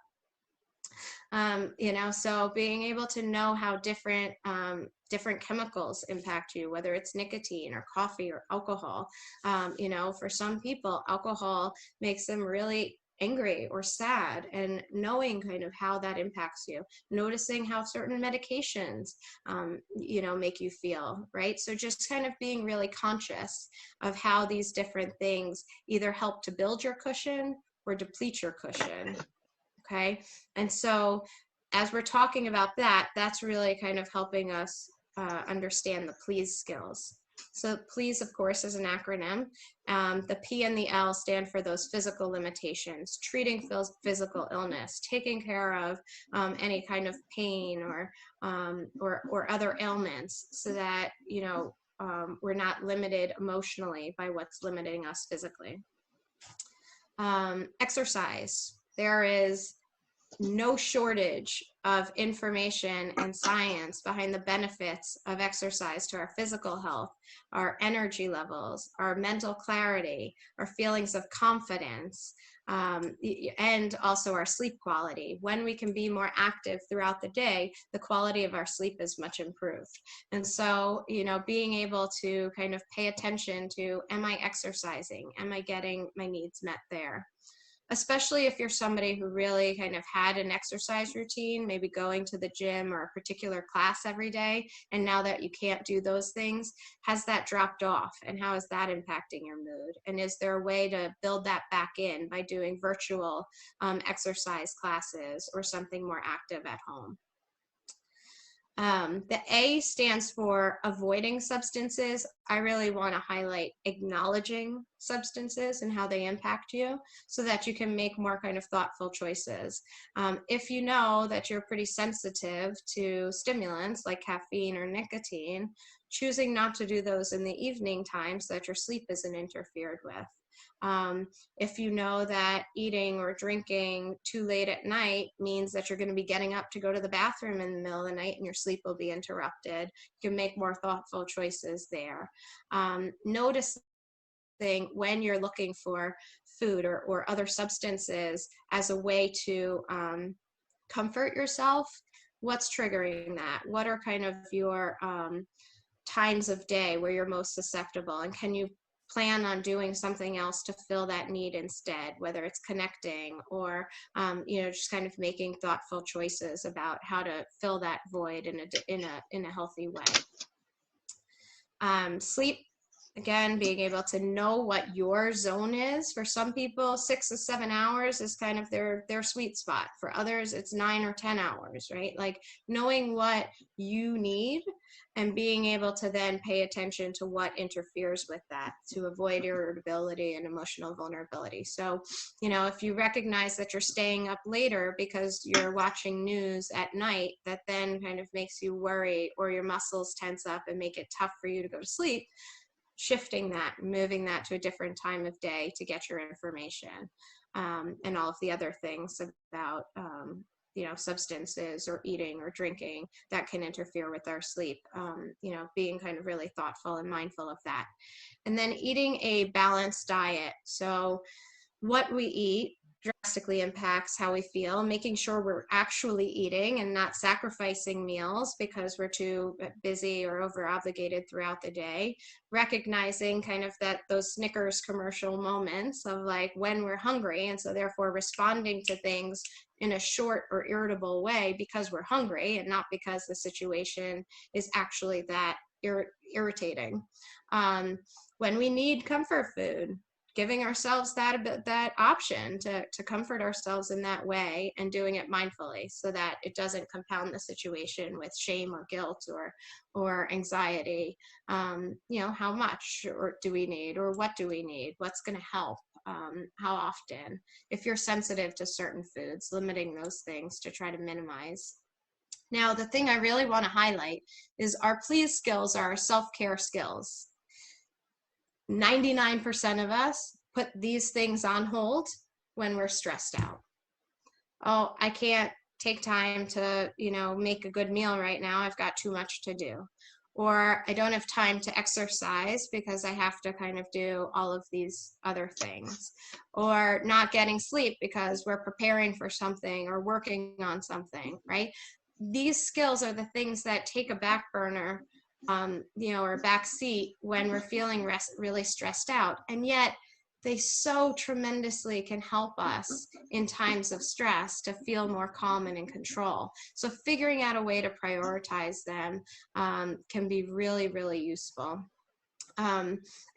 So being able to know how different chemicals impact you, whether it's nicotine or coffee or alcohol. For some people, alcohol makes them really angry or sad, and knowing kind of how that impacts you, noticing how certain medications, make you feel, right? So just kind of being really conscious of how these different things either help to build your cushion or deplete your cushion. Okay, and so as we're talking about that, that's really kind of helping us understand the PLEASE skills. So PLEASE, of course, is an acronym. The P and the L stand for those physical limitations: treating physical illness, taking care of any kind of pain or other ailments, so that we're not limited emotionally by what's limiting us physically. Exercise. There is no shortage of information and science behind the benefits of exercise to our physical health, our energy levels, our mental clarity, our feelings of confidence, and also our sleep quality. When we can be more active throughout the day, the quality of our sleep is much improved. And so, being able to kind of pay attention to, am I exercising? Am I getting my needs met there? Especially if you're somebody who really kind of had an exercise routine, maybe going to the gym or a particular class every day, and now that you can't do those things, has that dropped off? And how is that impacting your mood? And is there a way to build that back in by doing virtual exercise classes or something more active at home? The A stands for avoiding substances. I really want to highlight acknowledging substances and how they impact you, so that you can make more kind of thoughtful choices. If you know that you're pretty sensitive to stimulants like caffeine or nicotine, choosing not to do those in the evening time so that your sleep isn't interfered with. If you know that eating or drinking too late at night means that you're going to be getting up to go to the bathroom in the middle of the night and your sleep will be interrupted, you can make more thoughtful choices there. Noticing when you're looking for food or other substances as a way to comfort yourself, what's triggering that? What are kind of your times of day where you're most susceptible, and can you plan on doing something else to fill that need instead, whether it's connecting or just kind of making thoughtful choices about how to fill that void in a healthy way. Sleep, again, being able to know what your zone is. For some people, 6 to 7 hours is kind of their sweet spot. For others, it's 9 or 10 hours, right? Like knowing what you need and being able to then pay attention to what interferes with that to avoid irritability and emotional vulnerability. So, if you recognize that you're staying up later because you're watching news at night, that then kind of makes you worry, or your muscles tense up and make it tough for you to go to sleep, shifting that, moving that to a different time of day to get your information, and all of the other things about substances or eating or drinking that can interfere with our sleep, being kind of really thoughtful and mindful of that. And then eating a balanced diet. So what we eat drastically impacts how we feel, making sure we're actually eating and not sacrificing meals because we're too busy or over obligated throughout the day, recognizing kind of that those Snickers commercial moments of like when we're hungry, and so therefore responding to things in a short or irritable way because we're hungry and not because the situation is actually that irritating. When we need comfort food, giving ourselves that option to comfort ourselves in that way and doing it mindfully so that it doesn't compound the situation with shame or guilt or anxiety. How much do we need, or what do we need? What's going to help? How often? If you're sensitive to certain foods, limiting those things to try to minimize. Now, the thing I really want to highlight is our PLEASE skills are our self-care skills. 99% of us put these things on hold when we're stressed out. Oh, I can't take time to, make a good meal right now. I've got too much to do. or I don't have time to exercise because I have to kind of do all of these other things, or not getting sleep because we're preparing for something or working on something, right? These skills are the things that take a back burner, or a back seat when we're feeling really stressed out. And yet they so tremendously can help us in times of stress to feel more calm and in control. So figuring out a way to prioritize them can be really, really useful.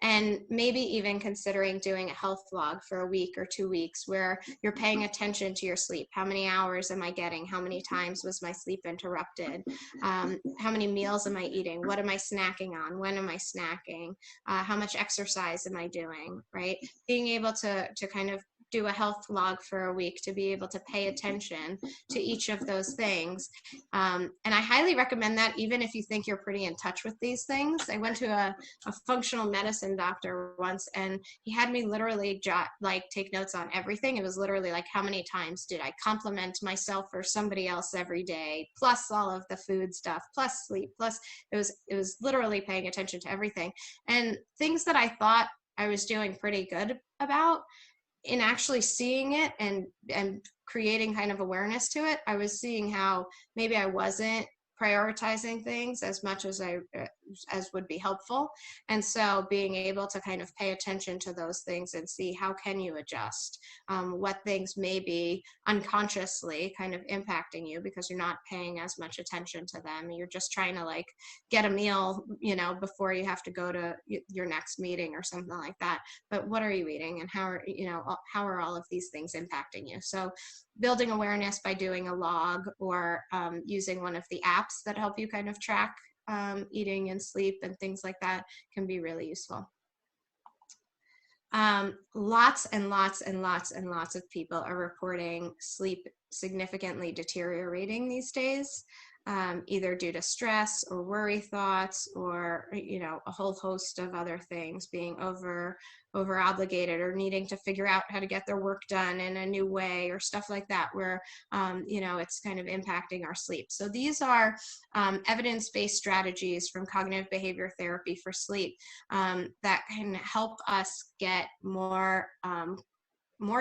And maybe even considering doing a health log for a week or 2 weeks where you're paying attention to your sleep. How many hours am I getting? How many times was my sleep interrupted? How many meals am I eating? What am I snacking on? When am I snacking? How much exercise am I doing, right? Being able to kind of do a health log for a week to be able to pay attention to each of those things. And I highly recommend that even if you think you're pretty in touch with these things. I went to a functional medicine doctor once, and he had me literally take notes on everything. It was literally like, how many times did I compliment myself or somebody else every day, plus all of the food stuff, plus sleep, plus it was literally paying attention to everything. And things that I thought I was doing pretty good about, in actually seeing it and creating kind of awareness to it, I was seeing how maybe I wasn't prioritizing things as much as would be helpful. And so being able to kind of pay attention to those things and see how can you adjust, what things may be unconsciously kind of impacting you because you're not paying as much attention to them. You're just trying to like get a meal, before you have to go to your next meeting or something like that. But what are you eating, and how are all of these things impacting you? So building awareness by doing a log, or using one of the apps that help you kind of track eating and sleep and things like that can be really useful. Lots and lots and lots and lots of people are reporting sleep significantly deteriorating these days, either due to stress or worry thoughts, or a whole host of other things, being over obligated or needing to figure out how to get their work done in a new way or stuff like that, where it's kind of impacting our sleep. So these are evidence-based strategies from cognitive behavior therapy for sleep that can help us get more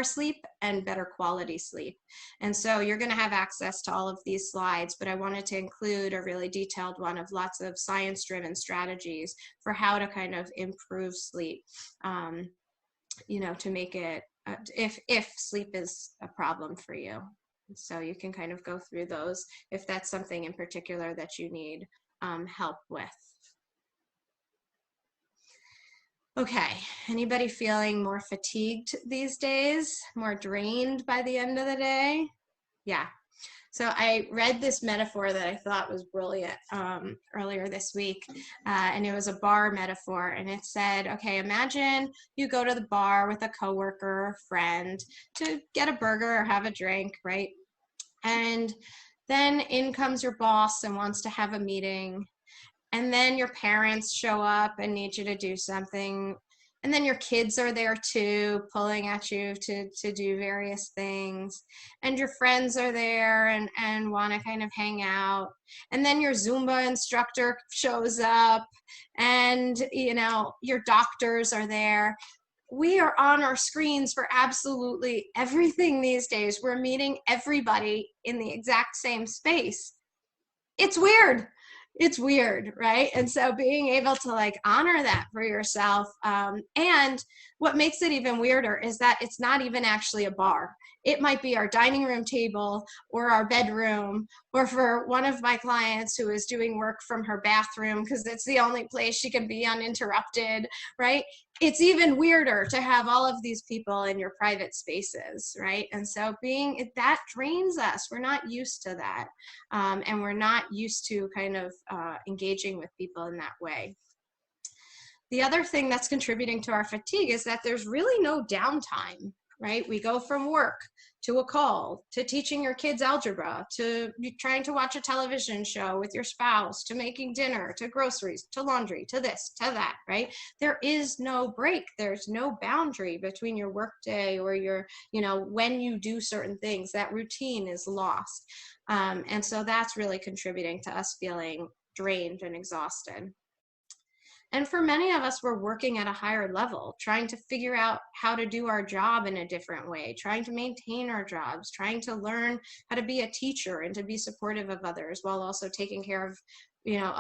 sleep and better quality sleep. And so you're going to have access to all of these slides, but I wanted to include a really detailed one of lots of science-driven strategies for how to kind of improve sleep, to make it, if sleep is a problem for you. So you can kind of go through those if that's something in particular that you need help with. Okay, anybody feeling more fatigued these days, more drained by the end of the day? Yeah. So I read this metaphor that I thought was brilliant earlier this week, and it was a bar metaphor, and it said, okay, imagine you go to the bar with a coworker or friend to get a burger or have a drink, right? And then in comes your boss and wants to have a meeting. And then your parents show up and need you to do something. And then your kids are there too, pulling at you to do various things. And your friends are there and want to kind of hang out. And then your Zumba instructor shows up, and your doctors are there. We are on our screens for absolutely everything these days. We're meeting everybody in the exact same space. It's weird. It's weird, right? And so being able to like honor that for yourself, and what makes it even weirder is that it's not even actually a bar. It might be our dining room table or our bedroom, or for one of my clients who is doing work from her bathroom because it's the only place she can be uninterrupted, right? It's even weirder to have all of these people in your private spaces, right? And so that drains us. We're not used to that. And we're not used to kind of engaging with people in that way. The other thing that's contributing to our fatigue is that there's really no downtime, right? We go from work to a call, to teaching your kids algebra, to trying to watch a television show with your spouse, to making dinner, to groceries, to laundry, to this, to that, right? There is no break. There's no boundary between your workday or your, when you do certain things. That routine is lost. And so that's really contributing to us feeling drained and exhausted. And for many of us, we're working at a higher level, trying to figure out how to do our job in a different way, trying to maintain our jobs, trying to learn how to be a teacher and to be supportive of others while also taking care of, you know,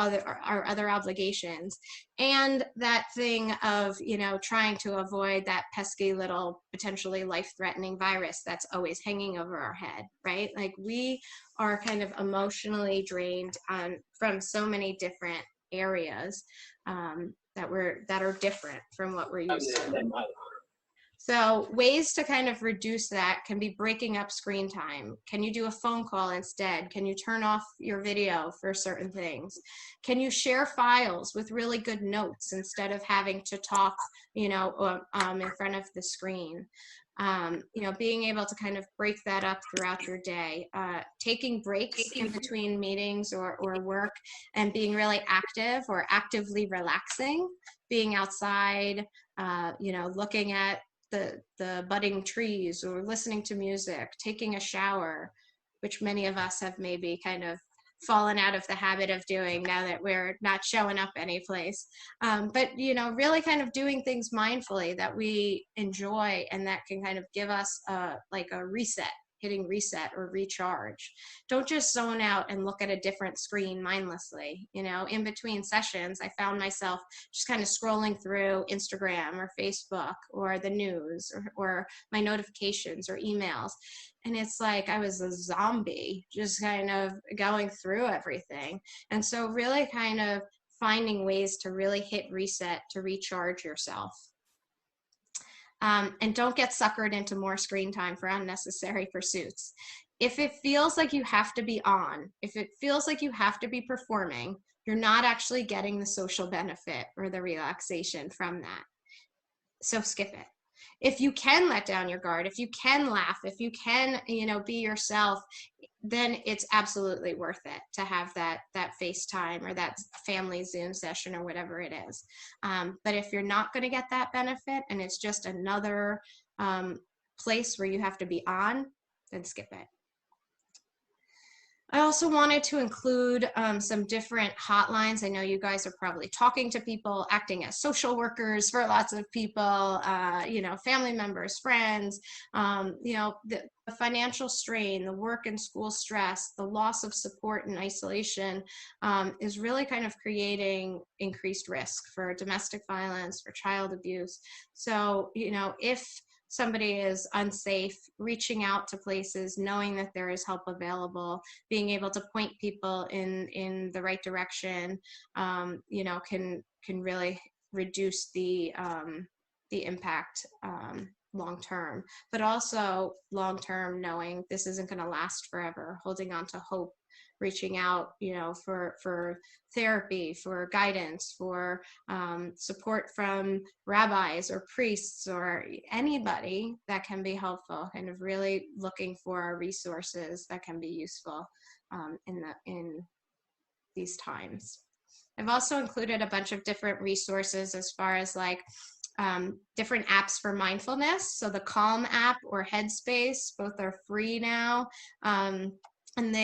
our other obligations. And that thing of, you know, trying to avoid that pesky little potentially life-threatening virus that's always hanging over our head, right? Like, we are kind of emotionally drained from so many different areas that are different from what we're used to. So ways to kind of reduce that can be breaking up screen time. Can you do a phone call instead? Can you turn off your video for certain things? Can you share files with really good notes instead of having to talk, you know, in front of the screen? You know, being able to kind of break that up throughout your day, taking breaks in between meetings or work, and being really active or actively relaxing, being outside, you know, looking at the budding trees or listening to music, taking a shower, which many of us have maybe kind of fallen out of the habit of doing now that we're not showing up anyplace. But, you know, really kind of doing things mindfully that we enjoy and that can kind of give us like a reset, hitting reset or recharge. Don't just zone out and look at a different screen mindlessly. You know, in between sessions, I found myself just kind of scrolling through Instagram or Facebook or the news or my notifications or emails. And it's like I was a zombie, just kind of going through everything. And so really kind of finding ways to really hit reset to recharge yourself. And don't get suckered into more screen time for unnecessary pursuits. If it feels like you have to be on, if it feels like you have to be performing, you're not actually getting the social benefit or the relaxation from that. So skip it. If you can let down your guard, if you can laugh, if you can, you know, be yourself, then it's absolutely worth it to have that FaceTime or that family Zoom session or whatever it is. But if you're not going to get that benefit and it's just another place where you have to be on, then skip it. I also wanted to include some different hotlines. I know you guys are probably talking to people, acting as social workers for lots of people, you know, family members, friends, you know, the financial strain, the work and school stress, the loss of support and isolation is really kind of creating increased risk for domestic violence, for child abuse. So, you know, if somebody is unsafe, reaching out to places, knowing that there is help available, being able to point people in the right direction, you know, can really reduce the impact long term. But also long term, knowing this isn't going to last forever, holding on to hope, reaching out, you know, for therapy, for guidance, for support from rabbis or priests or anybody that can be helpful, kind of really looking for resources that can be useful in these times. I've also included a bunch of different resources as far as like different apps for mindfulness. So the Calm app or Headspace, both are free now. And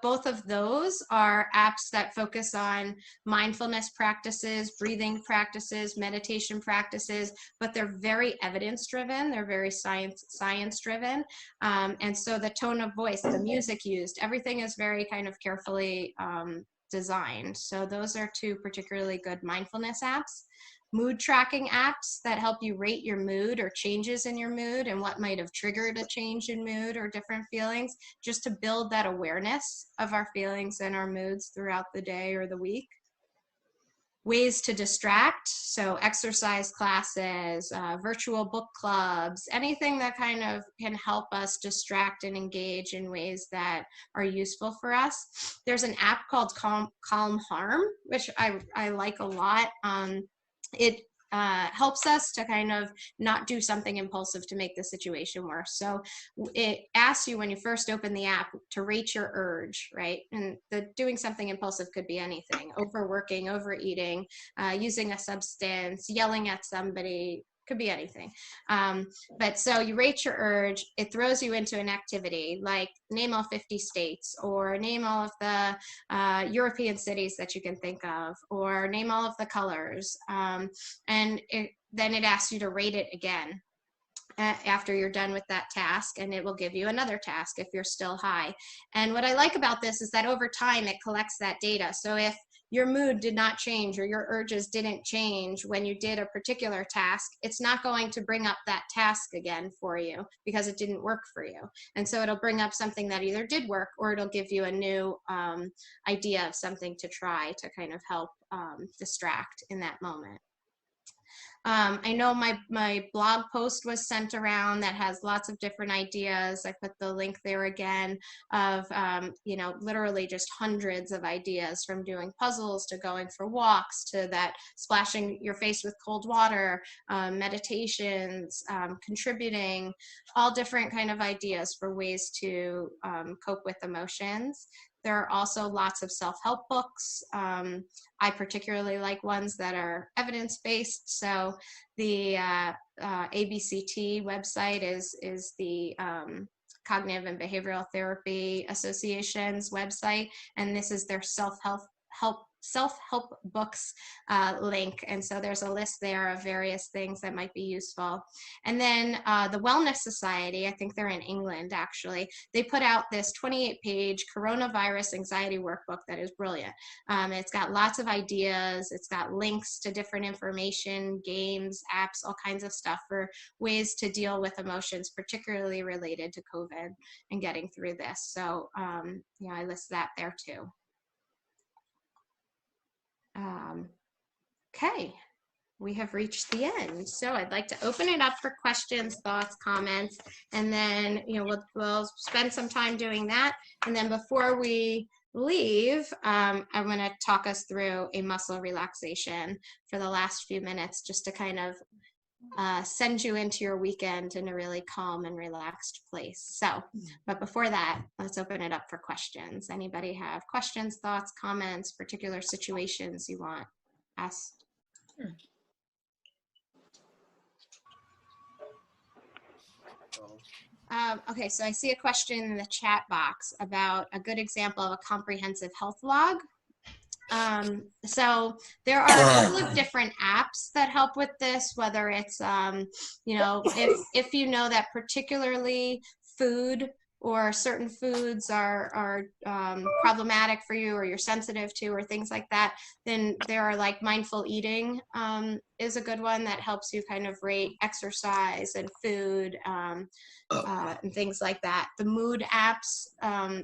both of those are apps that focus on mindfulness practices, breathing practices, meditation practices, but they're very evidence-driven. They're very science-driven. And so the tone of voice, the music used, everything is very kind of carefully designed. So those are two particularly good mindfulness apps. Mood tracking apps that help you rate your mood or changes in your mood and what might have triggered a change in mood or different feelings, just to build that awareness of our feelings and our moods throughout the day or the week. Ways to distract, so exercise classes, virtual book clubs, anything that kind of can help us distract and engage in ways that are useful for us. There's an app called Calm Harm, which I like a lot. It helps us to kind of not do something impulsive to make the situation worse. So it asks you when you first open the app to rate your urge, right? And doing something impulsive could be anything: overworking, overeating, using a substance, yelling at somebody, could be anything. But so you rate your urge, it throws you into an activity like name all 50 states, or name all of the European cities that you can think of, or name all of the colors. And then it asks you to rate it again after you're done with that task, and it will give you another task if you're still high. And what I like about this is that over time it collects that data. So if your mood did not change or your urges didn't change when you did a particular task, it's not going to bring up that task again for you because it didn't work for you. And so it'll bring up something that either did work, or it'll give you a new idea of something to try to kind of help distract in that moment. I know my blog post was sent around that has lots of different ideas. I put the link there again of, literally just hundreds of ideas, from doing puzzles to going for walks to that splashing your face with cold water, meditations, contributing, all different kind of ideas for ways to cope with emotions. There are also lots of self-help books. I particularly like ones that are evidence-based. So the ABCT website is the Cognitive and Behavioral Therapy Association's website, and this is their self-help books link. And so there's a list there of various things that might be useful. And then the Wellness Society, I think they're in England actually, they put out this 28-page coronavirus anxiety workbook that is brilliant. It's got lots of ideas, it's got links to different information, games, apps, all kinds of stuff for ways to deal with emotions, particularly related to COVID and getting through this. So I list that there too. Okay, we have reached the end. So I'd like to open it up for questions, thoughts, comments, and then we'll spend some time doing that. And then before we leave, I'm going to talk us through a muscle relaxation for the last few minutes, just to kind of send you into your weekend in a really calm and relaxed place. So, but before that, let's open it up for questions. Anybody have questions, thoughts, comments, particular situations you want asked? Okay, so I see a question in the chat box about a good example of a comprehensive health log. So there are a couple of different apps that help with this, whether it's, if you know that particularly food or certain foods are problematic for you, or you're sensitive to, or things like that, then there are like mindful eating is a good one that helps you kind of rate exercise and food and things like that. The mood apps,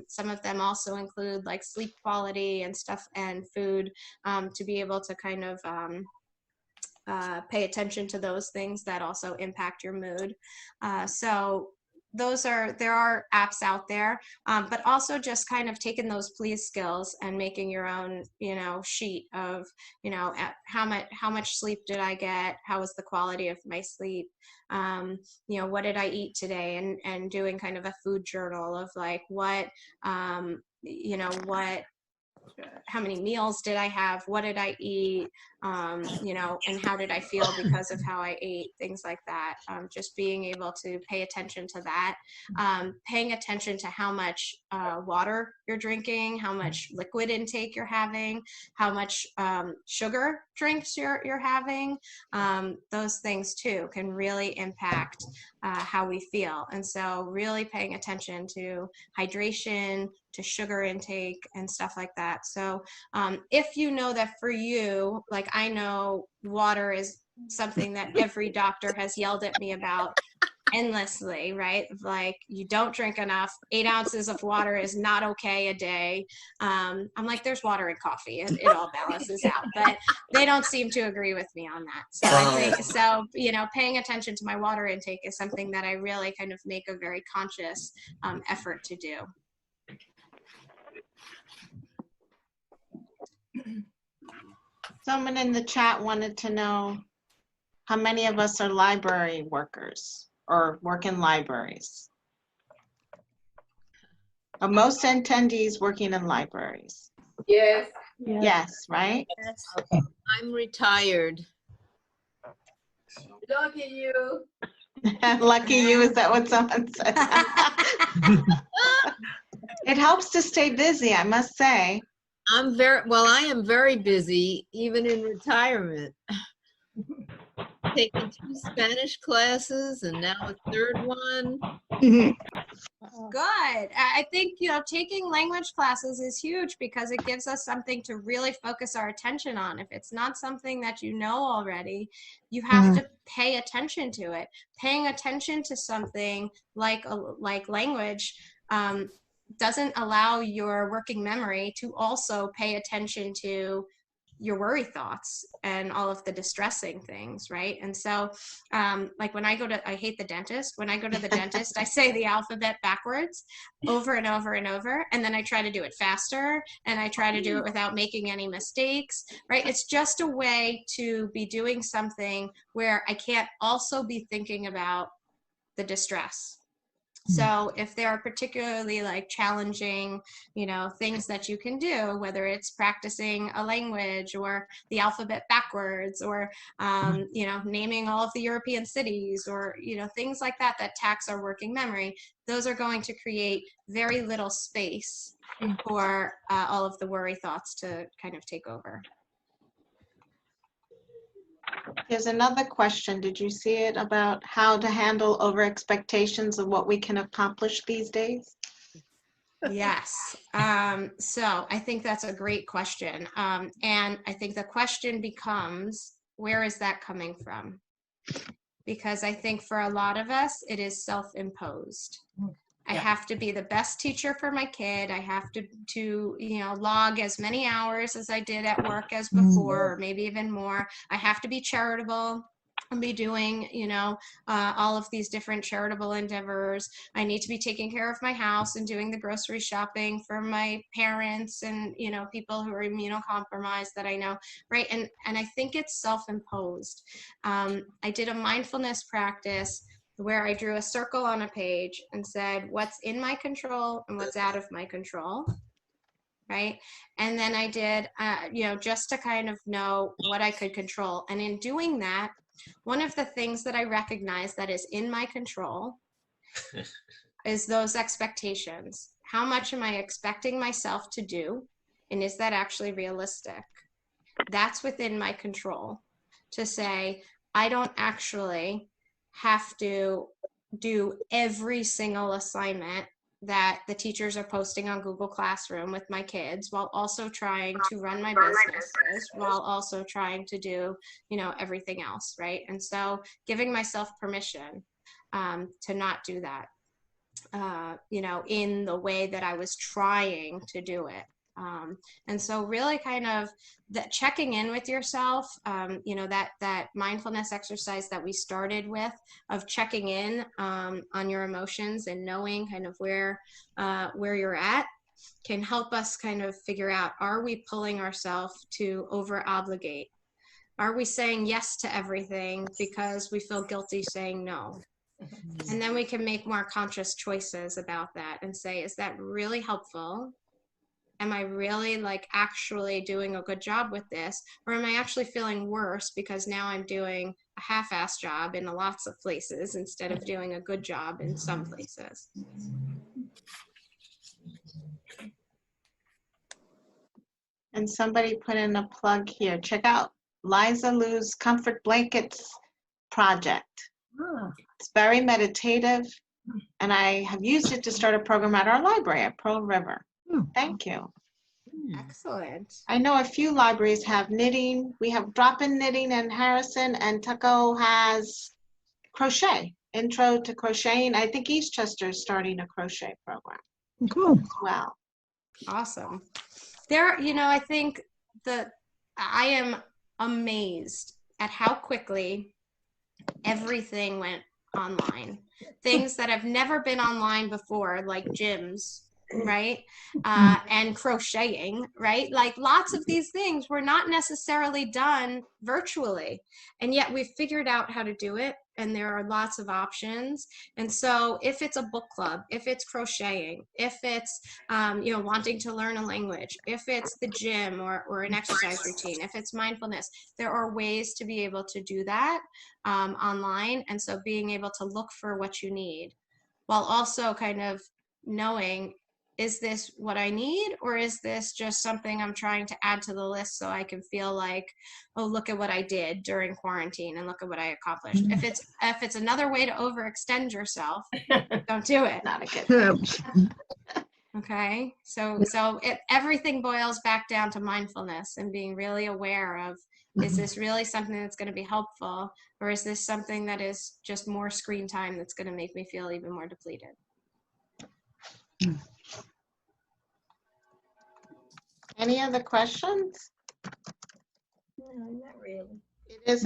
some of them also include like sleep quality and stuff, and food, to be able to kind of pay attention to those things that also impact your mood. So there are apps out there, but also just kind of taking those please skills and making your own, sheet of, how much sleep did I get? How was the quality of my sleep? What did I eat today? And doing kind of a food journal of like, how many meals did I have? What did I eat? And how did I feel because of how I ate? Things like that. Just being able to pay attention to that. Paying attention to how much water you're drinking, how much liquid intake you're having, how much sugar drinks you're having. Those things too can really impact how we feel. And so really paying attention to hydration, to sugar intake and stuff like that. So if you know that for you, like I know water is something that every doctor has yelled at me about endlessly, right? Like, you don't drink enough, 8 ounces of water is not okay a day. I'm like, there's water in coffee, and it all balances out, but they don't seem to agree with me on that. So I think, paying attention to my water intake is something that I really kind of make a very conscious effort to do. Someone in the chat wanted to know how many of us are library workers or work in libraries. Are most attendees working in libraries? Yes. Yes, right? Yes. I'm retired. Lucky you. Lucky you, is that what someone said? It helps to stay busy, I must say. I am very busy, even in retirement. Taking 2 Spanish classes and now a 3rd one. Good. I think, taking language classes is huge because it gives us something to really focus our attention on. If it's not something that you know already, you have to pay attention to it. Paying attention to something like language doesn't allow your working memory to also pay attention to your worry thoughts and all of the distressing things, right? And so like when I hate the dentist. When I go to the dentist, I say the alphabet backwards over and over and over, and then I try to do it faster, and I try to do it without making any mistakes, right? It's just a way to be doing something where I can't also be thinking about the distress. So if there are particularly challenging, things that you can do, whether it's practicing a language or the alphabet backwards or, naming all of the European cities or, things like that tax our working memory, those are going to create very little space for all of the worry thoughts to kind of take over. There's another question. Did you see it about how to handle over expectations of what we can accomplish these days? Yes. So I think that's a great question. And I think the question becomes, where is that coming from? Because I think for a lot of us, it is self-imposed. I have to be the best teacher for my kid. I have to log as many hours as I did at work as before, or maybe even more. I have to be charitable and be doing, all of these different charitable endeavors. I need to be taking care of my house and doing the grocery shopping for my parents and, people who are immunocompromised that I know, right? And I think it's self-imposed. I did a mindfulness practice where I drew a circle on a page and said, what's in my control and what's out of my control, right? And then I did, just to kind of know what I could control. And in doing that, one of the things that I recognize that is in my control is those expectations. How much am I expecting myself to do? And is that actually realistic? That's within my control to say, I don't actually have to do every single assignment that the teachers are posting on Google Classroom with my kids while also trying to run my businesses, while also trying to do, everything else, right? And so giving myself permission to not do that, in the way that I was trying to do it. And so really kind of checking in with yourself, that mindfulness exercise that we started with of checking in on your emotions and knowing kind of where you're at can help us kind of figure out, are we pulling ourselves to over obligate? Are we saying yes to everything because we feel guilty saying no? And then we can make more conscious choices about that and say, is that really helpful? Am I really actually doing a good job with this? Or am I actually feeling worse because now I'm doing a half-assed job in lots of places instead of doing a good job in some places? And somebody put in a plug here. Check out Liza Lou's Comfort Blankets project. It's very meditative, and I have used it to start a program at our library at Pearl River. Thank you. Excellent. I know a few libraries have knitting. We have drop-in knitting in Harrison, and Tucko has crochet, intro to crocheting. I think Eastchester is starting a crochet program. Cool. As well. Awesome. There, I think that I am amazed at how quickly everything went online. Things that have never been online before, like gyms, right? And crocheting, right? Like lots of these things were not necessarily done virtually, and yet we've figured out how to do it, and there are lots of options. And so if it's a book club, if it's crocheting, if it's wanting to learn a language, if it's the gym or an exercise routine, if it's mindfulness, there are ways to be able to do that online. And so being able to look for what you need, while also kind of knowing, is this what I need, or is this just something I'm trying to add to the list so I can feel like, oh, look at what I did during quarantine and look at what I accomplished. If it's another way to overextend yourself, don't do it. Not a good thing. Okay, so everything boils back down to mindfulness and being really aware of, is this really something that's going to be helpful, or is this something that is just more screen time that's going to make me feel even more depleted? Any other questions? No, not really. It's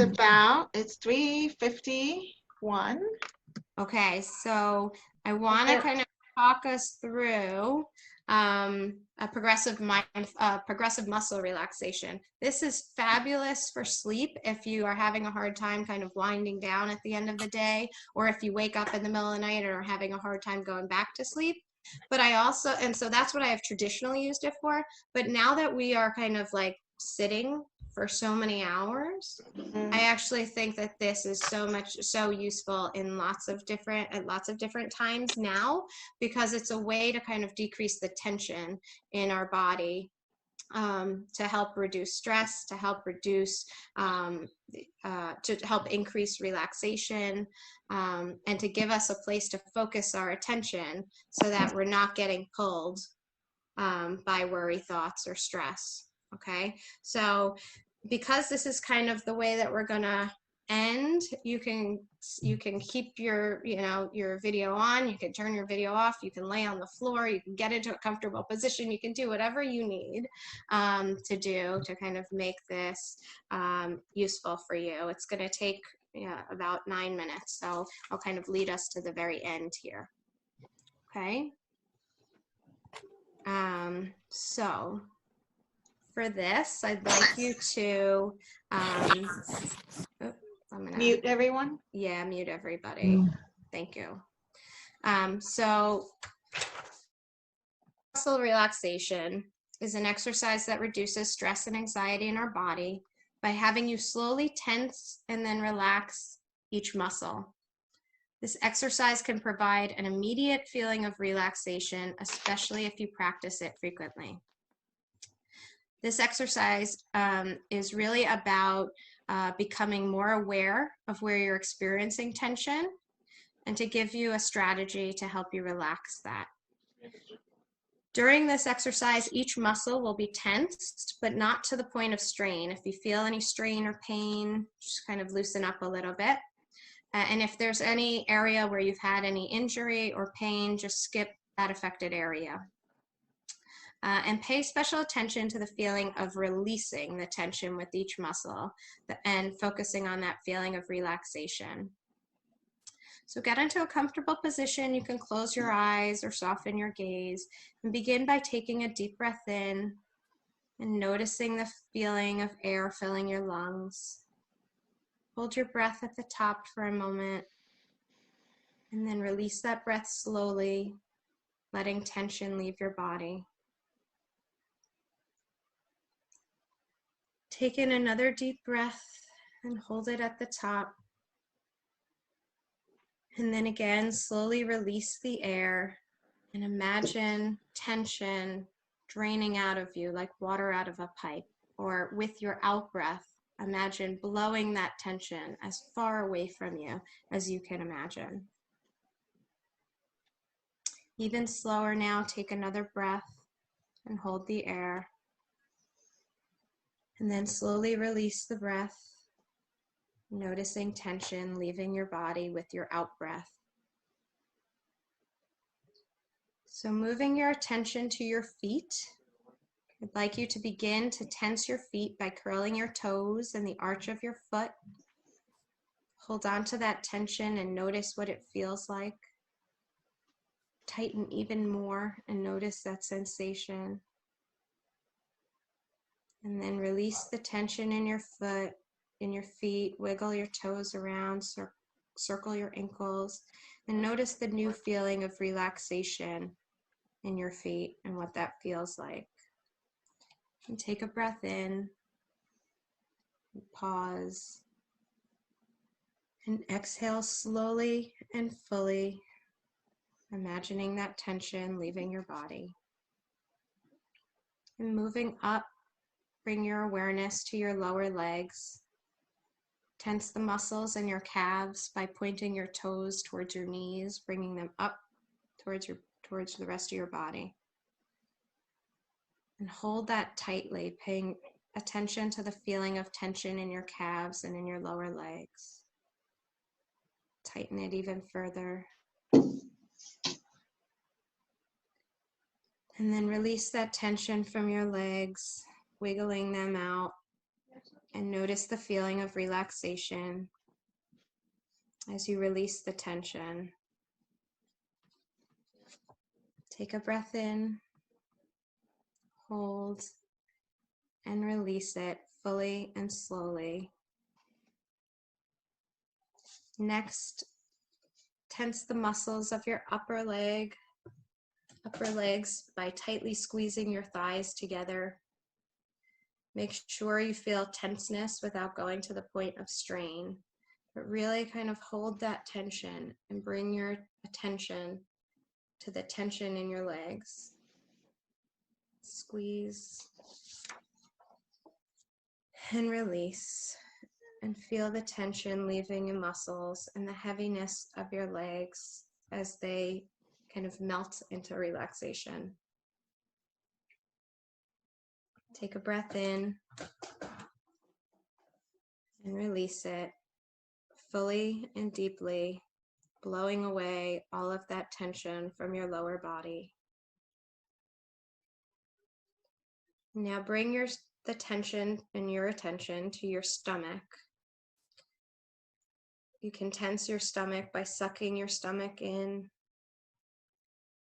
3:51. Okay, so I want to kind of talk us through a progressive muscle relaxation. This is fabulous for sleep if you are having a hard time kind of winding down at the end of the day, or if you wake up in the middle of the night and are having a hard time going back to sleep. But I also, and so that's what I have traditionally used it for. But now that we are kind of like sitting for so many hours, I actually think that this is so useful in lots of different times now, because it's a way to kind of decrease the tension in our body, to help reduce stress, to help reduce to help increase relaxation, and to give us a place to focus our attention so that we're not getting pulled by worry thoughts or stress. Okay, so because this is kind of the way that we're gonna end, you can keep your your video on, you can turn your video off, you can lay on the floor, you can get into a comfortable position, you can do whatever you need to do to kind of make this useful for you. It's going to take about 9 minutes, so I'll kind of lead us to the very end here. Okay, so for this, I'd like you to Mute everyone. Yeah, mute everybody. Thank you. So muscle relaxation is an exercise that reduces stress and anxiety in our body by having you slowly tense and then relax each muscle. This exercise can provide an immediate feeling of relaxation, especially if you practice it frequently. This exercise is really about becoming more aware of where you're experiencing tension, and to give you a strategy to help you relax that. During this exercise, each muscle will be tensed, but not to the point of strain. If you feel any strain or pain, just kind of loosen up a little bit. And if there's any area where you've had any injury or pain, just skip that affected area. And pay special attention to the feeling of releasing the tension with each muscle and focusing on that feeling of relaxation. So get into a comfortable position. You can close your eyes or soften your gaze, and begin by taking a deep breath in and noticing the feeling of air filling your lungs. Hold your breath at the top for a moment, and then release that breath slowly, letting tension leave your body. Take in another deep breath and hold it at the top. And then again, slowly release the air and imagine tension draining out of you like water out of a pipe. Or with your out breath, imagine blowing that tension as far away from you as you can imagine. Even slower now, take another breath and hold the air. And then slowly release the breath, noticing tension leaving your body with your out breath. So moving your attention to your feet, I'd like you to begin to tense your feet by curling your toes and the arch of your foot. Hold on to that tension and notice what it feels like. tighten even more and notice that sensation. And then release the tension in your foot, in your feet, wiggle your toes around, circle your ankles, and notice the new feeling of relaxation in your feet and what that feels like. And take a breath in, pause, and exhale slowly and fully, imagining that tension leaving your body. And moving up, bring your awareness to your lower legs. Tense the muscles in your calves by pointing your toes towards your knees, bringing them up towards the rest of your body. And hold that tightly, paying attention to the feeling of tension in your calves and in your lower legs. Tighten it even further. And then release that tension from your legs, wiggling them out, and notice the feeling of relaxation as you release the tension. Take a breath in, hold, and release it fully and slowly. Next, tense the muscles of your upper legs by tightly squeezing your thighs together. Make sure you feel tenseness without going to the point of strain, but really kind of hold that tension and bring your attention to the tension in your legs. Squeeze and release, and feel the tension leaving your muscles and the heaviness of your legs as they kind of melt into relaxation. Take a breath in and release it fully and deeply, blowing away all of that tension from your lower body. Now bring the tension and your attention to your stomach. You can tense your stomach by sucking your stomach in,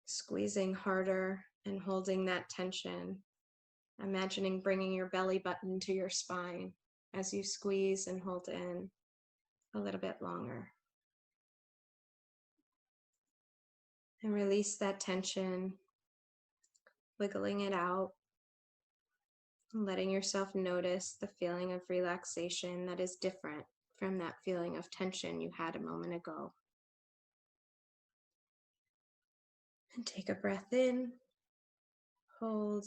squeezing harder, and holding that tension. Imagining bringing your belly button to your spine as you squeeze and hold in a little bit longer. And release that tension, wiggling it out, and letting yourself notice the feeling of relaxation that is different from that feeling of tension you had a moment ago. And take a breath in, hold,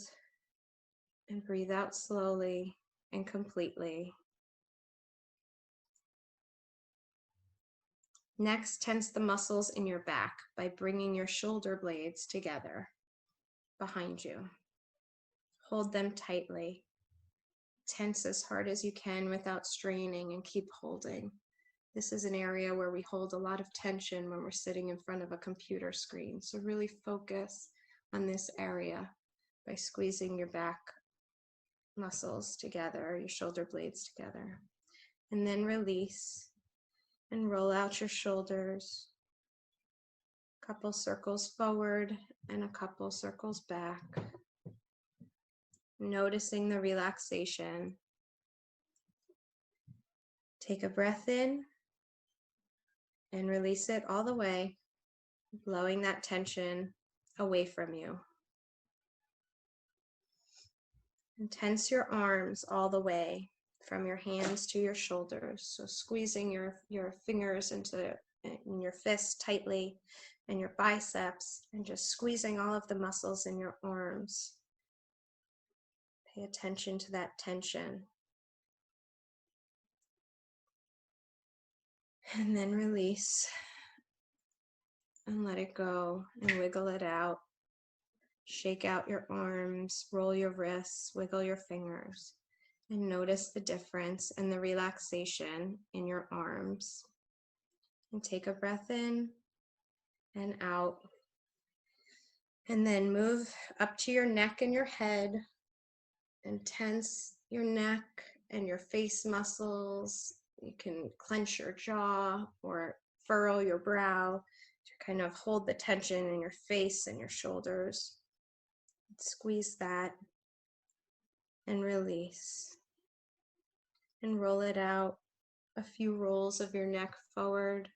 and breathe out slowly and completely. Next, tense the muscles in your back by bringing your shoulder blades together behind you. Hold them tightly. Tense as hard as you can without straining, and keep holding. This is an area where we hold a lot of tension when we're sitting in front of a computer screen. So really focus on this area by squeezing your back muscles together, your shoulder blades together. And then release and roll out your shoulders. A couple circles forward and a couple circles back. Noticing the relaxation. Take a breath in and release it all the way, blowing that tension away from you. And tense your arms all the way from your hands to your shoulders. So squeezing your fingers in your fists tightly, and your biceps, and just squeezing all of the muscles in your arms. Pay attention to that tension. And then release and let it go and wiggle it out. Shake out your arms, roll your wrists, wiggle your fingers, and notice the difference and the relaxation in your arms. And take a breath in and out. And then move up to your neck and your head and tense your neck and your face muscles. You can clench your jaw or furrow your brow to kind of hold the tension in your face and your shoulders. Squeeze that and release. And roll it out, a few rolls of your neck forward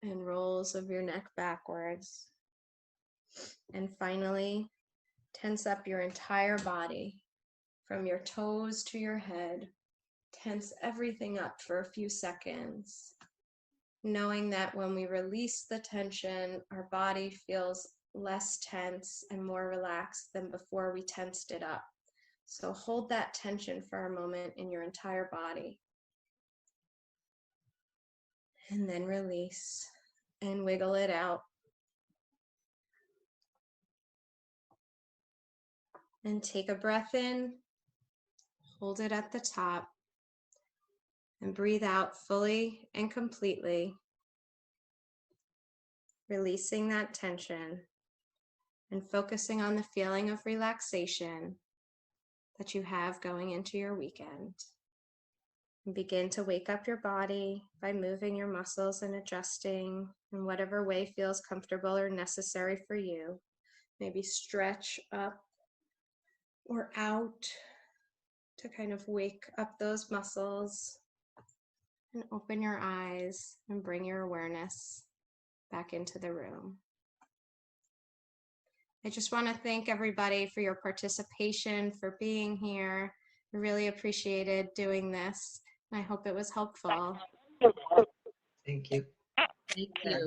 and rolls of your neck backwards. And finally, tense up your entire body from your toes to your head. Tense everything up for a few seconds, knowing that when we release the tension, our body feels less tense and more relaxed than before we tensed it up. So hold that tension for a moment in your entire body. And then release and wiggle it out. And take a breath in, hold it at the top, and breathe out fully and completely, releasing that tension and focusing on the feeling of relaxation that you have going into your weekend. And begin to wake up your body by moving your muscles and adjusting in whatever way feels comfortable or necessary for you. Maybe stretch up or out to kind of wake up those muscles, and open your eyes and bring your awareness back into the room. I just want to thank everybody for your participation, for being here. I really appreciated doing this. I hope it was helpful. Thank you. Thank you.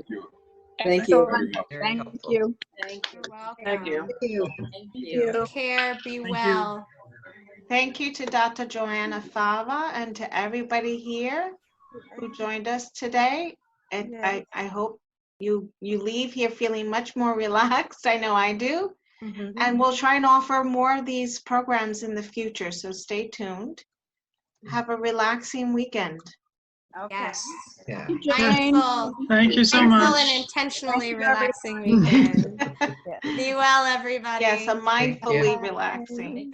Thank you. Very Thank helpful. you. Thank you. You're welcome. Thank you. Thank you. Take care. Be well. Thank you to Dr. Joanna Fava and to everybody here who joined us today. And I hope you leave here feeling much more relaxed. I know I do. And we'll try and offer more of these programs in the future, so stay tuned. Have a relaxing weekend. Okay. Yes. Yeah. Mindful. Thank you so Mindful much. and intentionally Thank you, everybody. relaxing weekend. Be well, everybody. Yes, a mindfully you. relaxing.